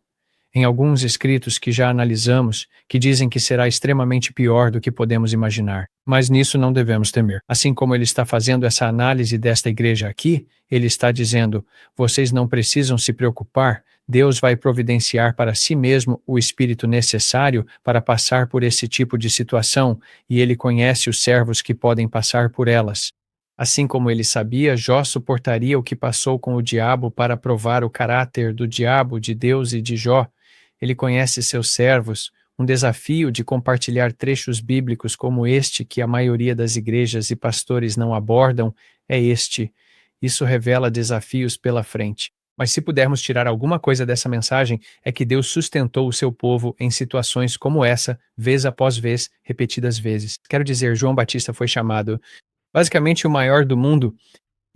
Em alguns escritos que já analisamos, que dizem que será extremamente pior do que podemos imaginar. Mas nisso não devemos temer. Assim como ele está fazendo essa análise desta igreja aqui, ele está dizendo: vocês não precisam se preocupar, Deus vai providenciar para si mesmo o espírito necessário para passar por esse tipo de situação, e ele conhece os servos que podem passar por elas. Assim como ele sabia, Jó suportaria o que passou com o diabo para provar o caráter do diabo, de Deus e de Jó. Ele conhece seus servos. Um desafio de compartilhar trechos bíblicos como este, que a maioria das igrejas e pastores não abordam, é este. Isso revela desafios pela frente. Mas se pudermos tirar alguma coisa dessa mensagem, é que Deus sustentou o seu povo em situações como essa, vez após vez, repetidas vezes. Quero dizer, João Batista foi chamado basicamente o maior do mundo,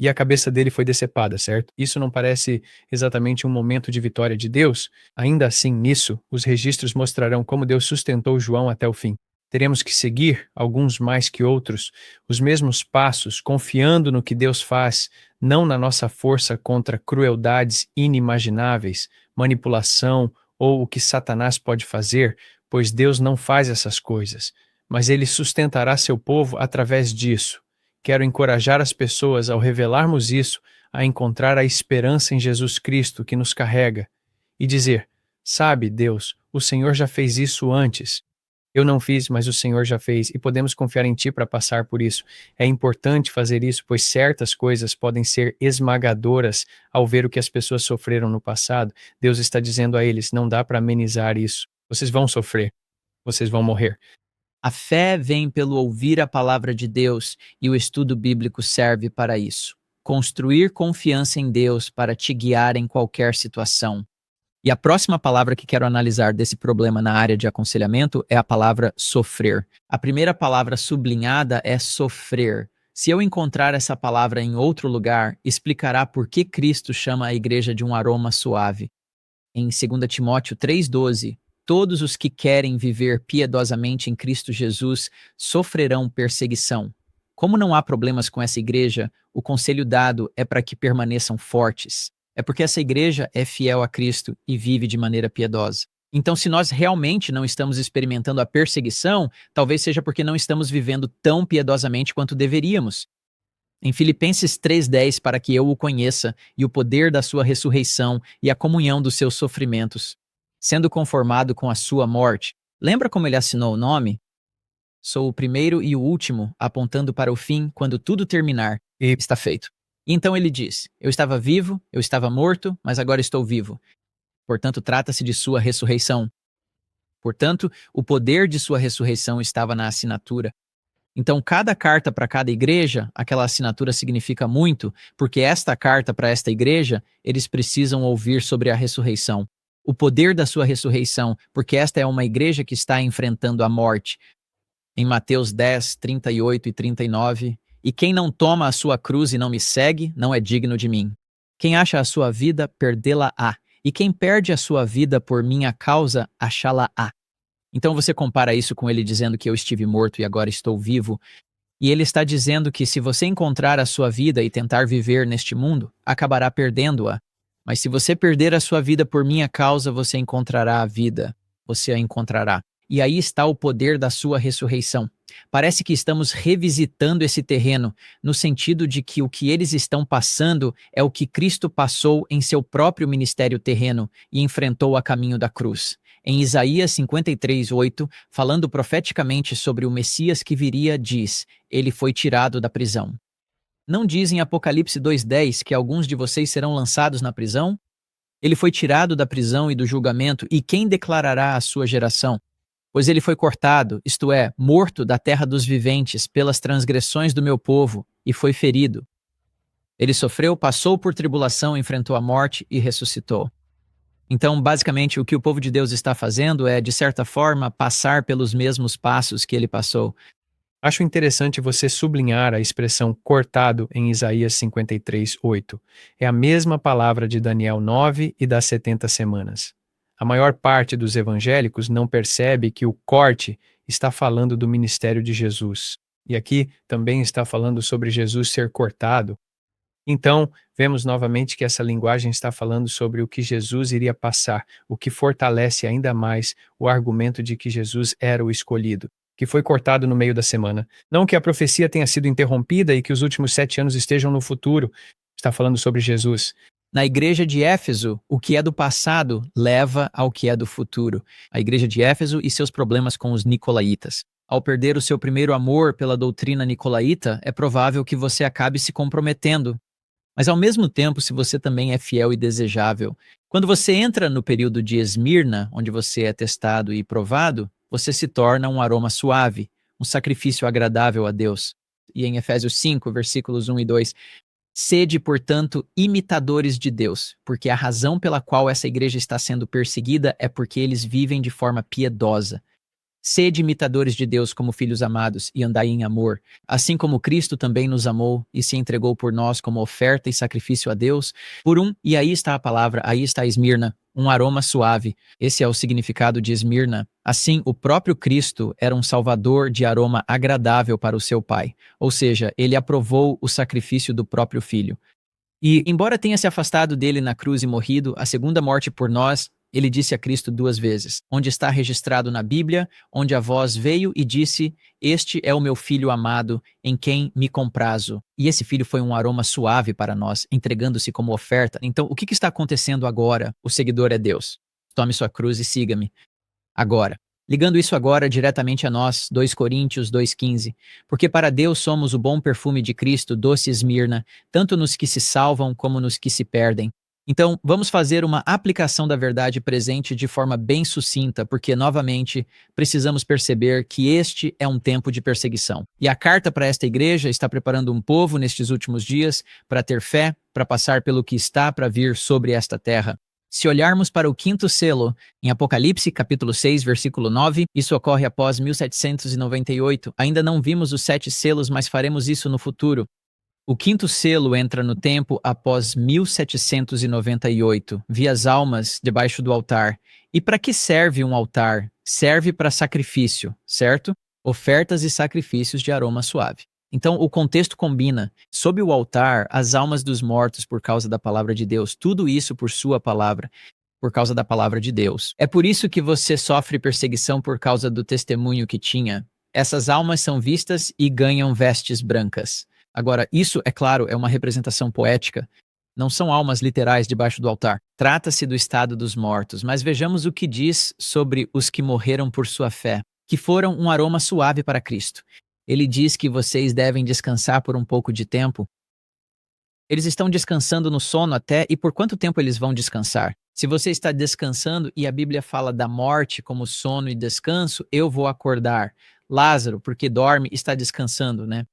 e a cabeça dele foi decepada, certo? Isso não parece exatamente um momento de vitória de Deus? Ainda assim, nisso, os registros mostrarão como Deus sustentou João até o fim. Teremos que seguir, alguns mais que outros, os mesmos passos, confiando no que Deus faz, não na nossa força contra crueldades inimagináveis, manipulação ou o que Satanás pode fazer, pois Deus não faz essas coisas, mas ele sustentará seu povo através disso. Quero encorajar as pessoas, ao revelarmos isso, a encontrar a esperança em Jesus Cristo que nos carrega e dizer: sabe, Deus, o Senhor já fez isso antes. Eu não fiz, mas o Senhor já fez, e podemos confiar em Ti para passar por isso. É importante fazer isso, pois certas coisas podem ser esmagadoras ao ver o que as pessoas sofreram no passado. Deus está dizendo a eles: não dá para amenizar isso. Vocês vão sofrer. Vocês vão morrer.
A fé vem pelo ouvir a palavra de Deus e o estudo bíblico serve para isso. Construir confiança em Deus para te guiar em qualquer situação. E a próxima palavra que quero analisar desse problema na área de aconselhamento é a palavra sofrer. A primeira palavra sublinhada é sofrer. Se eu encontrar essa palavra em outro lugar, explicará por que Cristo chama a igreja de um aroma suave. Em 2 Timóteo 3,12, todos os que querem viver piedosamente em Cristo Jesus sofrerão perseguição. Como não há problemas com essa igreja, o conselho dado é para que permaneçam fortes. É porque essa igreja é fiel a Cristo e vive de maneira piedosa. Então, se nós realmente não estamos experimentando a perseguição, talvez seja porque não estamos vivendo tão piedosamente quanto deveríamos. Em Filipenses 3,10, para que eu o conheça, e o poder da sua ressurreição e a comunhão dos seus sofrimentos, sendo conformado com a sua morte. Lembra como ele assinou o nome? Sou o primeiro e o último, apontando para o fim, quando tudo terminar, e está feito. Então ele diz: eu estava vivo, eu estava morto, mas agora estou vivo. Portanto, trata-se de sua ressurreição. Portanto, o poder de sua ressurreição estava na assinatura. Então, cada carta para cada igreja, aquela assinatura significa muito, porque esta carta para esta igreja, eles precisam ouvir sobre a ressurreição. O poder da sua ressurreição, porque esta é uma igreja que está enfrentando a morte. em Mateus 10, 38 e 39, e quem não toma a sua cruz e não me segue, não é digno de mim. Quem acha a sua vida, perdê-la-á, e quem perde a sua vida por minha causa, achá-la-á. Então você compara isso com ele dizendo que eu estive morto e agora estou vivo, e ele está dizendo que se você encontrar a sua vida e tentar viver neste mundo, acabará perdendo-a. Mas se você perder a sua vida por minha causa, você encontrará a vida. Você a encontrará. E aí está o poder da sua ressurreição. Parece que estamos revisitando esse terreno, no sentido de que o que eles estão passando é o que Cristo passou em seu próprio ministério terreno e enfrentou a caminho da cruz. Em Isaías 53:8, falando profeticamente sobre o Messias que viria, diz: ele foi tirado da prisão. Não diz em Apocalipse 2:10 que alguns de vocês serão lançados na prisão? Ele foi tirado da prisão e do julgamento, e quem declarará a sua geração? Pois ele foi cortado, isto é, morto da terra dos viventes, pelas transgressões do meu povo, e foi ferido. Ele sofreu, passou por tribulação, enfrentou a morte e ressuscitou. Então, basicamente, o que o povo de Deus está fazendo é, de certa forma, passar pelos mesmos passos que ele passou.
Acho interessante você sublinhar a expressão cortado em Isaías 53:8. É a mesma palavra de Daniel 9 e das 70 semanas. A maior parte dos evangélicos não percebe que o corte está falando do ministério de Jesus. E aqui também está falando sobre Jesus ser cortado. Então, vemos novamente que essa linguagem está falando sobre o que Jesus iria passar, o que fortalece ainda mais o argumento de que Jesus era o escolhido, que foi cortado no meio da semana. Não que a profecia tenha sido interrompida e que os últimos 7 anos estejam no futuro. Está falando sobre Jesus.
Na igreja de Éfeso, o que é do passado leva ao que é do futuro. A igreja de Éfeso e seus problemas com os nicolaítas. Ao perder o seu primeiro amor pela doutrina nicolaíta, é provável que você acabe se comprometendo. Mas ao mesmo tempo, se você também é fiel e desejável, quando você entra no período de Esmirna, onde você é testado e provado, você se torna um aroma suave, um sacrifício agradável a Deus. E em Efésios 5, versículos 1 e 2, sede, portanto, imitadores de Deus, porque a razão pela qual essa igreja está sendo perseguida é porque eles vivem de forma piedosa. Sede imitadores de Deus como filhos amados e andai em amor, assim como Cristo também nos amou e se entregou por nós como oferta e sacrifício a Deus, e aí está a palavra, aí está Esmirna, um aroma suave. Esse é o significado de Esmirna. Assim, o próprio Cristo era um salvador de aroma agradável para o seu Pai, ou seja, ele aprovou o sacrifício do próprio Filho. E, embora tenha se afastado dele na cruz e morrido, a segunda morte por nós, ele disse a Cristo 2 vezes, onde está registrado na Bíblia, onde a voz veio e disse: este é o meu filho amado, em quem me comprazo. E esse filho foi um aroma suave para nós, entregando-se como oferta. Então, o que está acontecendo agora? O seguidor é Deus. Tome sua cruz e siga-me. Agora. Ligando isso agora diretamente a nós, 2 Coríntios 2,15. Porque para Deus somos o bom perfume de Cristo, doce Esmirna, tanto nos que se salvam como nos que se perdem. Então, vamos fazer uma aplicação da verdade presente de forma bem sucinta, porque, novamente, precisamos perceber que este é um tempo de perseguição. E a carta para esta igreja está preparando um povo nestes últimos dias para ter fé, para passar pelo que está para vir sobre esta terra. Se olharmos para o 5º selo, em Apocalipse, capítulo 6, versículo 9, isso ocorre após 1798. Ainda não vimos os 7 selos, mas faremos isso no futuro. O 5º selo entra no tempo após 1798. Vi as almas debaixo do altar. E para que serve um altar? Serve para sacrifício, certo? Ofertas e sacrifícios de aroma suave. Então, o contexto combina. Sob o altar, as almas dos mortos por causa da palavra de Deus. Tudo isso por sua palavra, por causa da palavra de Deus. É por isso que você sofre perseguição por causa do testemunho que tinha. Essas almas são vistas e ganham vestes brancas. Agora, isso, é claro, é uma representação poética. Não são almas literais debaixo do altar. Trata-se do estado dos mortos, mas vejamos o que diz sobre os que morreram por sua fé, que foram um aroma suave para Cristo. Ele diz que vocês devem descansar por um pouco de tempo. Eles estão descansando no sono até, e por quanto tempo eles vão descansar? Se você está descansando e a Bíblia fala da morte como sono e descanso, eu vou acordar. Lázaro, porque dorme, está descansando, né?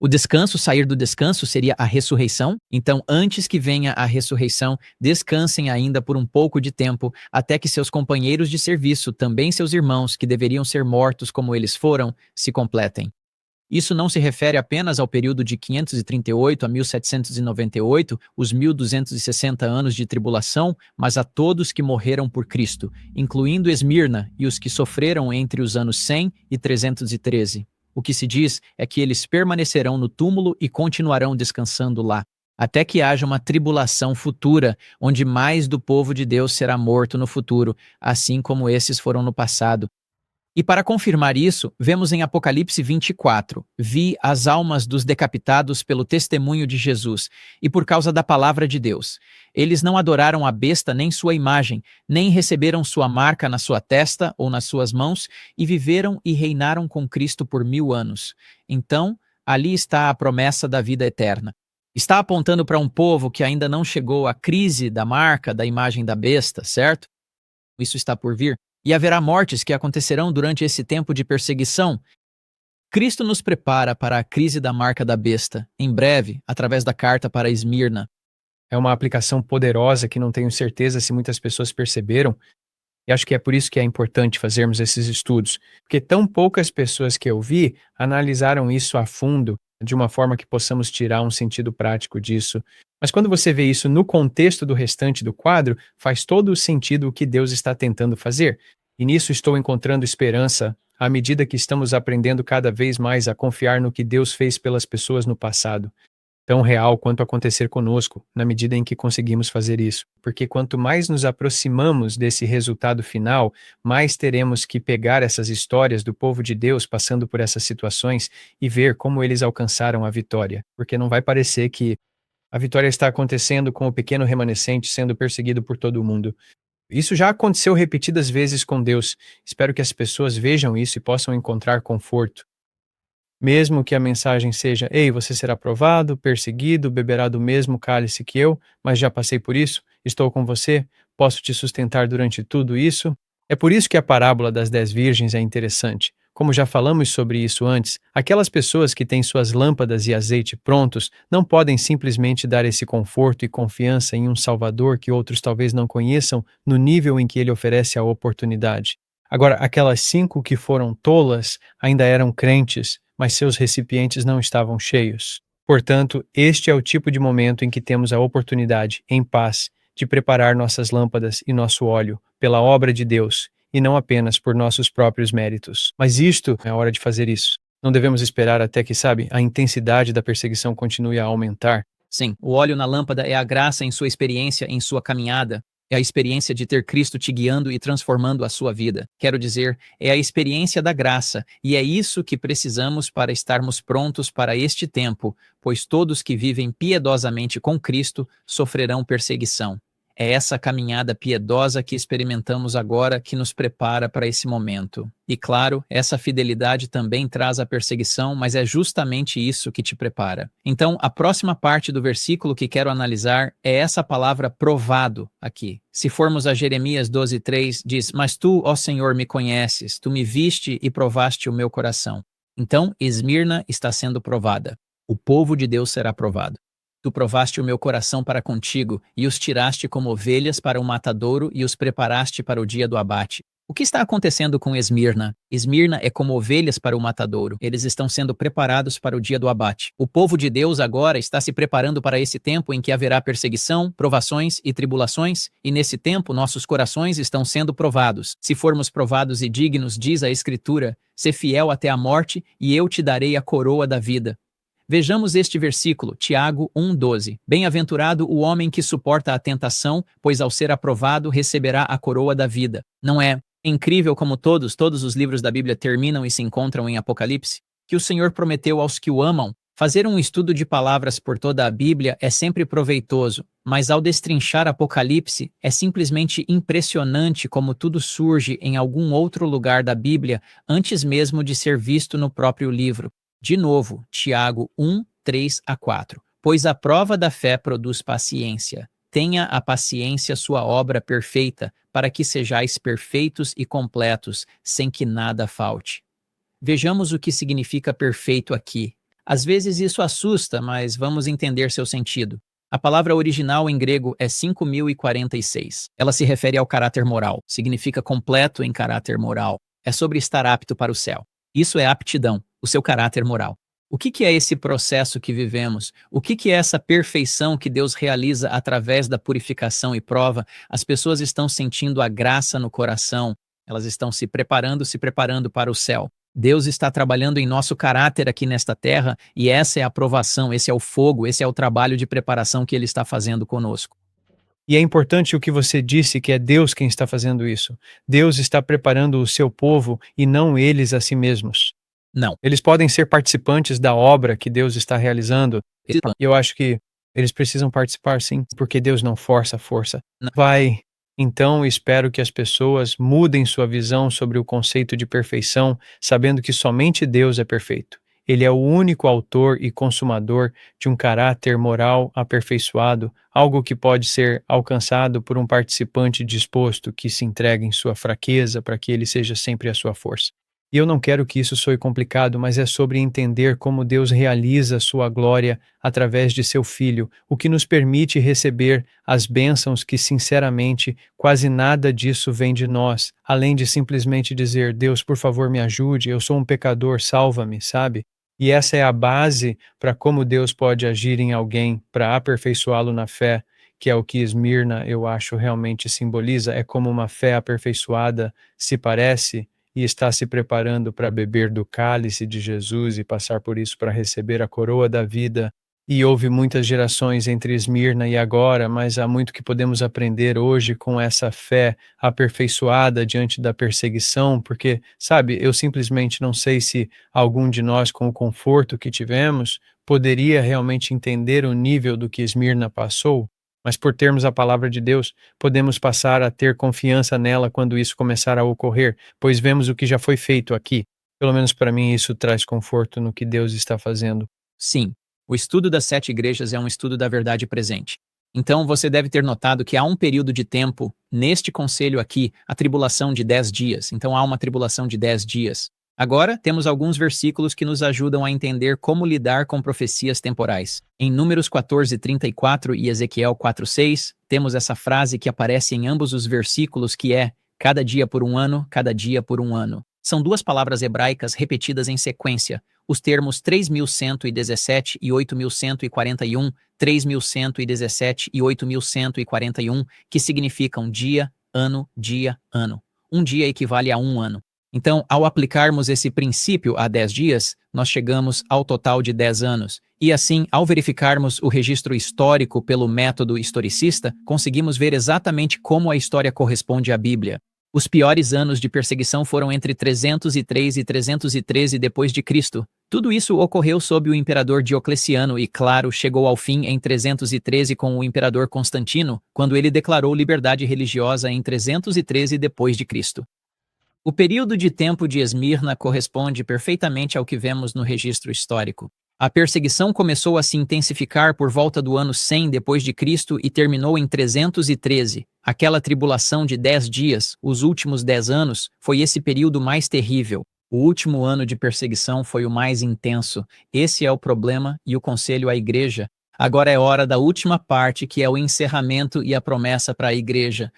O descanso, sair do descanso, seria a ressurreição. Então, antes que venha a ressurreição, descansem ainda por um pouco de tempo, até que seus companheiros de serviço, também seus irmãos, que deveriam ser mortos como eles foram, se completem. Isso não se refere apenas ao período de 538 a 1798, os 1260 anos de tribulação, mas a todos que morreram por Cristo, incluindo Esmirna e os que sofreram entre os anos 100 e 313. O que se diz é que eles permanecerão no túmulo e continuarão descansando lá, até que haja uma tribulação futura, onde mais do povo de Deus será morto no futuro, assim como esses foram no passado. E para confirmar isso, vemos em Apocalipse 24, vi as almas dos decapitados pelo testemunho de Jesus e por causa da palavra de Deus. Eles não adoraram a besta nem sua imagem, nem receberam sua marca na sua testa ou nas suas mãos, e viveram e reinaram com Cristo por 1000 anos. Então, ali está a promessa da vida eterna. Está apontando para um povo que ainda não chegou à crise da marca, da imagem da besta, certo? Isso está por vir. E haverá mortes que acontecerão durante esse tempo de perseguição. Cristo nos prepara para a crise da marca da besta, em breve, através da carta para Esmirna.
É uma aplicação poderosa que não tenho certeza se muitas pessoas perceberam, e acho que é por isso que é importante fazermos esses estudos, porque tão poucas pessoas que eu vi analisaram isso a fundo, de uma forma que possamos tirar um sentido prático disso. Mas quando você vê isso no contexto do restante do quadro, faz todo o sentido o que Deus está tentando fazer. E nisso estou encontrando esperança à medida que estamos aprendendo cada vez mais a confiar no que Deus fez pelas pessoas no passado. Tão real quanto acontecer conosco, na medida em que conseguimos fazer isso. Porque quanto mais nos aproximamos desse resultado final, mais teremos que pegar essas histórias do povo de Deus passando por essas situações e ver como eles alcançaram a vitória. Porque não vai parecer que a vitória está acontecendo com o pequeno remanescente sendo perseguido por todo mundo. Isso já aconteceu repetidas vezes com Deus. Espero que as pessoas vejam isso e possam encontrar conforto. Mesmo que a mensagem seja: ei, você será provado, perseguido, beberá do mesmo cálice que eu, mas já passei por isso, estou com você, posso te sustentar durante tudo isso. É por isso que a parábola das 10 virgens é interessante. Como já falamos sobre isso antes, aquelas pessoas que têm suas lâmpadas e azeite prontos não podem simplesmente dar esse conforto e confiança em um Salvador que outros talvez não conheçam no nível em que ele oferece a oportunidade. Agora, aquelas 5 que foram tolas ainda eram crentes, mas seus recipientes não estavam cheios. Portanto, este é o tipo de momento em que temos a oportunidade, em paz, de preparar nossas lâmpadas e nosso óleo pela obra de Deus, e não apenas por nossos próprios méritos. Mas isto é a hora de fazer isso. Não devemos esperar até que, a intensidade da perseguição continue a aumentar.
Sim, o óleo na lâmpada é a graça em sua experiência, em sua caminhada. É a experiência de ter Cristo te guiando e transformando a sua vida. Quero dizer, é a experiência da graça, e é isso que precisamos para estarmos prontos para este tempo, pois todos que vivem piedosamente com Cristo sofrerão perseguição. É essa caminhada piedosa que experimentamos agora que nos prepara para esse momento. E claro, essa fidelidade também traz a perseguição, mas é justamente isso que te prepara. Então, a próxima parte do versículo que quero analisar é essa palavra provado aqui. Se formos a Jeremias 12:3, diz: mas tu, ó Senhor, me conheces, tu me viste e provaste o meu coração. Então, Esmirna está sendo provada. O povo de Deus será provado. Tu provaste o meu coração para contigo, e os tiraste como ovelhas para o matadouro e os preparaste para o dia do abate. O que está acontecendo com Esmirna? Esmirna é como ovelhas para o matadouro. Eles estão sendo preparados para o dia do abate. O povo de Deus agora está se preparando para esse tempo em que haverá perseguição, provações e tribulações, e nesse tempo nossos corações estão sendo provados. Se formos provados e dignos, diz a Escritura, sê fiel até a morte, e eu te darei a coroa da vida. Vejamos este versículo, Tiago 1:12. Bem-aventurado o homem que suporta a tentação, pois ao ser aprovado receberá a coroa da vida. Não é incrível como todos os livros da Bíblia terminam e se encontram em Apocalipse? Que o Senhor prometeu aos que o amam. Fazer um estudo de palavras por toda a Bíblia é sempre proveitoso, mas ao destrinchar Apocalipse, é simplesmente impressionante como tudo surge em algum outro lugar da Bíblia antes mesmo de ser visto no próprio livro. De novo, Tiago 1:3-4. Pois a prova da fé produz paciência. Tenha a paciência sua obra perfeita, para que sejais perfeitos e completos, sem que nada falte. Vejamos o que significa perfeito aqui. Às vezes isso assusta, mas vamos entender seu sentido. A palavra original em grego é 5046. Ela se refere ao caráter moral, significa completo em caráter moral. É sobre estar apto para o céu. Isso é aptidão, o seu caráter moral. O que é esse processo que vivemos? O que é essa perfeição que Deus realiza através da purificação e prova? As pessoas estão sentindo a graça no coração, elas estão se preparando para o céu. Deus está trabalhando em nosso caráter aqui nesta terra e essa é a aprovação, esse é o fogo, esse é o trabalho de preparação que Ele está fazendo conosco.
E é importante o que você disse, que é Deus quem está fazendo isso. Deus está preparando o seu povo e não eles a si mesmos.
Não.
Eles podem ser participantes da obra que Deus está realizando. E eu acho que eles precisam participar, sim, porque Deus não força a força.
Não.
Então, espero que as pessoas mudem sua visão sobre o conceito de perfeição, sabendo que somente Deus é perfeito. Ele é o único autor e consumador de um caráter moral aperfeiçoado, algo que pode ser alcançado por um participante disposto que se entrega em sua fraqueza para que ele seja sempre a sua força. E eu não quero que isso soe complicado, mas é sobre entender como Deus realiza sua glória através de seu Filho, o que nos permite receber as bênçãos que, sinceramente, quase nada disso vem de nós, além de simplesmente dizer, Deus, por favor, me ajude, eu sou um pecador, salva-me, sabe? E essa é a base para como Deus pode agir em alguém para aperfeiçoá-lo na fé, que é o que Esmirna, eu acho, realmente simboliza, é como uma fé aperfeiçoada se parece e está se preparando para beber do cálice de Jesus e passar por isso para receber a coroa da vida. E houve muitas gerações entre Esmirna e agora, mas há muito que podemos aprender hoje com essa fé aperfeiçoada diante da perseguição, porque, sabe, eu simplesmente não sei se algum de nós, com o conforto que tivemos, poderia realmente entender o nível do que Esmirna passou. Mas por termos a palavra de Deus, podemos passar a ter confiança nela quando isso começar a ocorrer, pois vemos o que já foi feito aqui. Pelo menos para mim isso traz conforto no que Deus está fazendo.
Sim, o estudo das 7 igrejas é um estudo da verdade presente. Então você deve ter notado que há um período de tempo, neste conselho aqui, a tribulação de 10 dias. Então há uma tribulação de 10 dias. Agora, temos alguns versículos que nos ajudam a entender como lidar com profecias temporais. Em Números 14:34 e Ezequiel 4:6, temos essa frase que aparece em ambos os versículos que é cada dia por um ano, cada dia por um ano. São duas palavras hebraicas repetidas em sequência. Os termos 3.117 e 8.141, 3.117 e 8.141, que significam dia, ano, dia, ano. Um dia equivale a um ano. Então, ao aplicarmos esse princípio a 10 dias, nós chegamos ao total de 10 anos. E assim, ao verificarmos o registro histórico pelo método historicista, conseguimos ver exatamente como a história corresponde à Bíblia. Os piores anos de perseguição foram entre 303 e 313 depois de Cristo. Tudo isso ocorreu sob o imperador Diocleciano e, claro, chegou ao fim em 313 com o imperador Constantino, quando ele declarou liberdade religiosa em 313 depois de Cristo. O período de tempo de Esmirna corresponde perfeitamente ao que vemos no registro histórico. A perseguição começou a se intensificar por volta do ano 100 depois de Cristo e terminou em 313. Aquela tribulação de 10 dias, os últimos 10 anos, foi esse período mais terrível. O último ano de perseguição foi o mais intenso. Esse é o problema e o conselho à igreja. Agora é hora da última parte, que é o encerramento e a promessa para a igreja.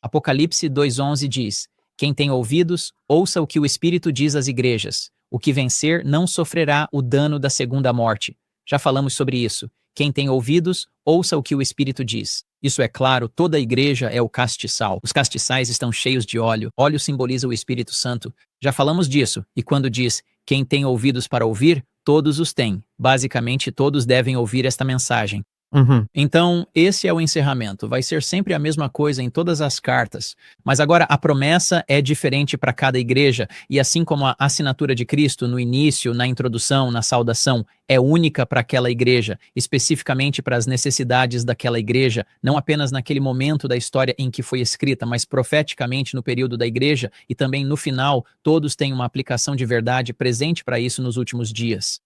Apocalipse 2:11 diz: quem tem ouvidos, ouça o que o Espírito diz às igrejas. O que vencer não sofrerá o dano da segunda morte. Já falamos sobre isso. Quem tem ouvidos, ouça o que o Espírito diz. Isso é claro, toda a igreja é o castiçal. Os castiçais estão cheios de óleo. Óleo simboliza o Espírito Santo. Já falamos disso. E quando diz, quem tem ouvidos para ouvir, todos os têm. Basicamente, todos devem ouvir esta mensagem. Então, esse é o encerramento. Vai ser sempre a mesma coisa em todas as cartas. Mas agora a promessa é diferente para cada igreja. E assim como a assinatura de Cristo no início, na introdução, na saudação, é única para aquela igreja, especificamente para as necessidades daquela igreja, não apenas naquele momento da história em que foi escrita, mas profeticamente no período da igreja e também no final, todos têm uma aplicação de verdade presente para isso nos últimos dias.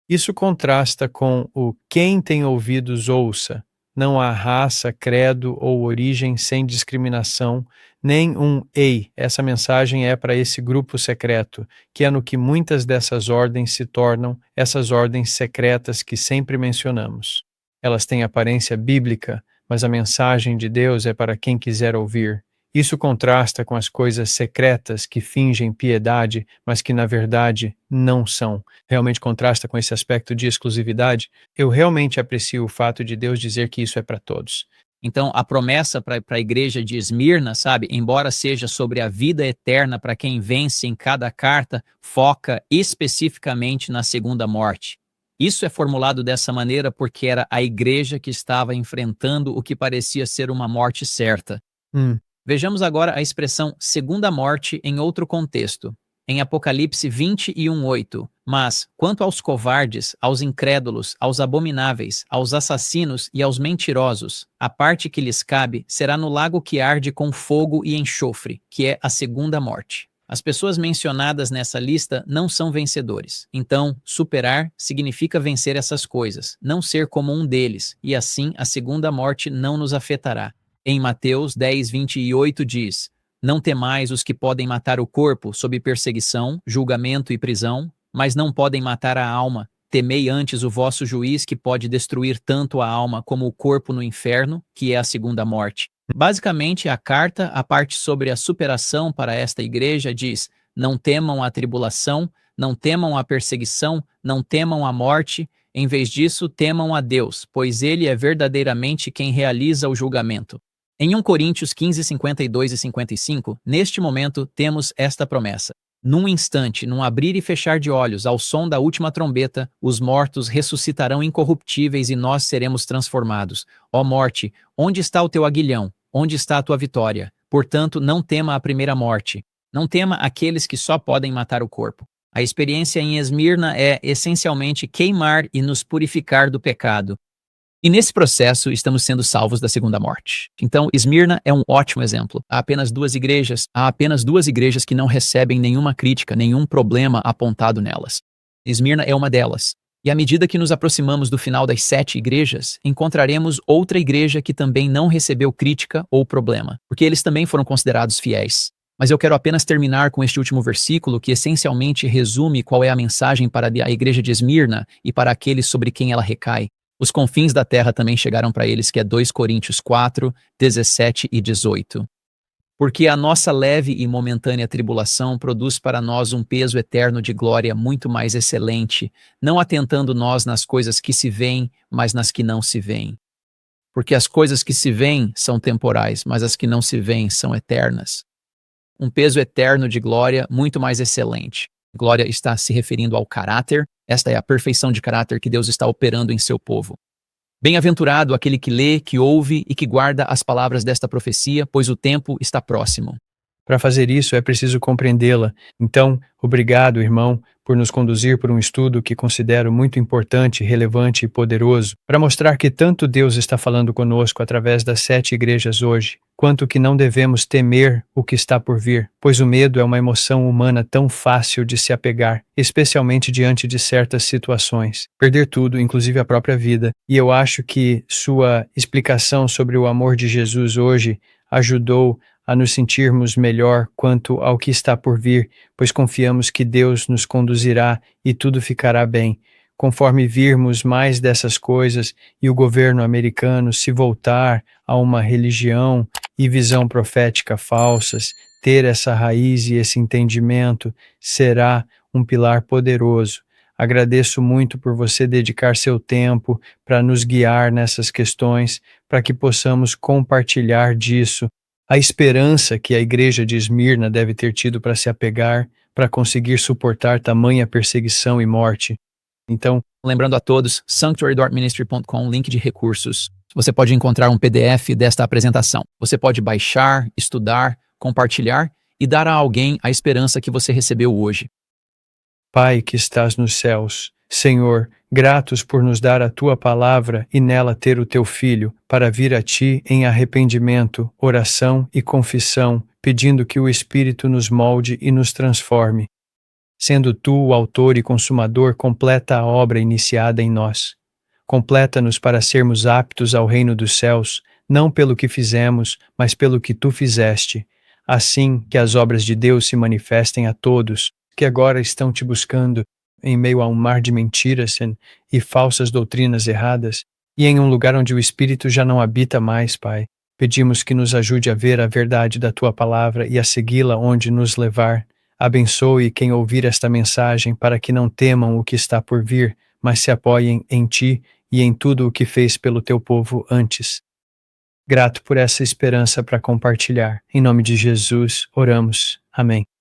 Isso contrasta com o quem tem ouvidos ouça. Não há raça, credo ou origem sem discriminação, nem um "ei, essa mensagem é para esse grupo secreto", que é no que muitas dessas ordens se tornam essas ordens secretas que sempre mencionamos. Elas têm aparência bíblica, mas a mensagem de Deus é para quem quiser ouvir. Isso contrasta com as coisas secretas que fingem piedade, mas que na verdade não são. Realmente contrasta com esse aspecto de exclusividade. Eu realmente aprecio o fato de Deus dizer que isso é para todos.
Então, a promessa para a igreja de Esmirna, sabe, embora seja sobre a vida eterna para quem vence em cada carta, foca especificamente na segunda morte. Isso é formulado dessa maneira porque era a igreja que estava enfrentando o que parecia ser uma morte certa. Vejamos agora a expressão segunda morte em outro contexto. Em Apocalipse 20:8. Mas, quanto aos covardes, aos incrédulos, aos abomináveis, aos assassinos e aos mentirosos, a parte que lhes cabe será no lago que arde com fogo e enxofre, que é a segunda morte. As pessoas mencionadas nessa lista não são vencedores. Então, superar significa vencer essas coisas, não ser como um deles, e assim a segunda morte não nos afetará. Em Mateus 10:28 diz: Não temais os que podem matar o corpo sob perseguição, julgamento e prisão, mas não podem matar a alma. Temei antes o vosso juiz que pode destruir tanto a alma como o corpo no inferno, que é a segunda morte. Basicamente, a carta, a parte sobre a superação para esta igreja diz: não temam a tribulação, não temam a perseguição, não temam a morte, em vez disso, temam a Deus, pois Ele é verdadeiramente quem realiza o julgamento. Em 1 Coríntios 15:52 e 55, neste momento temos esta promessa: num instante, num abrir e fechar de olhos, ao som da última trombeta, os mortos ressuscitarão incorruptíveis e nós seremos transformados. Ó morte, onde está o teu aguilhão? Onde está a tua vitória? Portanto, não tema a primeira morte. Não tema aqueles que só podem matar o corpo. A experiência em Esmirna é, essencialmente, queimar e nos purificar do pecado. E nesse processo, estamos sendo salvos da segunda morte. Então, Esmirna é um ótimo exemplo. Há apenas duas igrejas que não recebem nenhuma crítica, nenhum problema apontado nelas. Esmirna é uma delas. E à medida que nos aproximamos do final das 7 igrejas, encontraremos outra igreja que também não recebeu crítica ou problema, porque eles também foram considerados fiéis. Mas eu quero apenas terminar com este último versículo que essencialmente resume qual é a mensagem para a igreja de Esmirna e para aqueles sobre quem ela recai. Os confins da terra também chegaram para eles, que é 2 Coríntios 4, 17 e 18. Porque a nossa leve e momentânea tribulação produz para nós um peso eterno de glória muito mais excelente, não atentando nós nas coisas que se veem, mas nas que não se veem. Porque as coisas que se veem são temporais, mas as que não se veem são eternas. Um peso eterno de glória muito mais excelente. Glória está se referindo ao caráter. Esta é a perfeição de caráter que Deus está operando em seu povo. Bem-aventurado aquele que lê, que ouve e que guarda as palavras desta profecia, pois o tempo está próximo.
Para fazer isso, é preciso compreendê-la. Então, obrigado, irmão, por nos conduzir por um estudo que considero muito importante, relevante e poderoso, para mostrar que tanto Deus está falando conosco através das 7 igrejas hoje, quanto que não devemos temer o que está por vir, pois o medo é uma emoção humana tão fácil de se apegar, especialmente diante de certas situações. Perder tudo, inclusive a própria vida. E eu acho que sua explicação sobre o amor de Jesus hoje ajudou a nos sentirmos melhor quanto ao que está por vir, pois confiamos que Deus nos conduzirá e tudo ficará bem. Conforme virmos mais dessas coisas e o governo americano se voltar a uma religião e visão profética falsas, ter essa raiz e esse entendimento será um pilar poderoso. Agradeço muito por você dedicar seu tempo para nos guiar nessas questões, para que possamos compartilhar disso. A esperança que a igreja de Esmirna deve ter tido para se apegar, para conseguir suportar tamanha perseguição e morte. Então,
lembrando a todos, sanctuarydoorministry.com, link de recursos. Você pode encontrar um PDF desta apresentação. Você pode baixar, estudar, compartilhar e dar a alguém a esperança que você recebeu hoje.
Pai que estás nos céus, Senhor, gratos por nos dar a Tua palavra e nela ter o Teu Filho, para vir a Ti em arrependimento, oração e confissão, pedindo que o Espírito nos molde e nos transforme. Sendo Tu o autor e consumador, completa a obra iniciada em nós. Completa-nos para sermos aptos ao reino dos céus, não pelo que fizemos, mas pelo que Tu fizeste. assim que as obras de Deus se manifestem a todos que agora estão te buscando em meio a um mar de mentiras e falsas doutrinas erradas, e em um lugar onde o Espírito já não habita mais, Pai. Pedimos que nos ajude a ver a verdade da Tua palavra e a segui-la onde nos levar. Abençoe quem ouvir esta mensagem para que não temam o que está por vir, mas se apoiem em Ti e em tudo o que fez pelo Teu povo antes. Grato por essa esperança para compartilhar. Em nome de Jesus, oramos. Amém.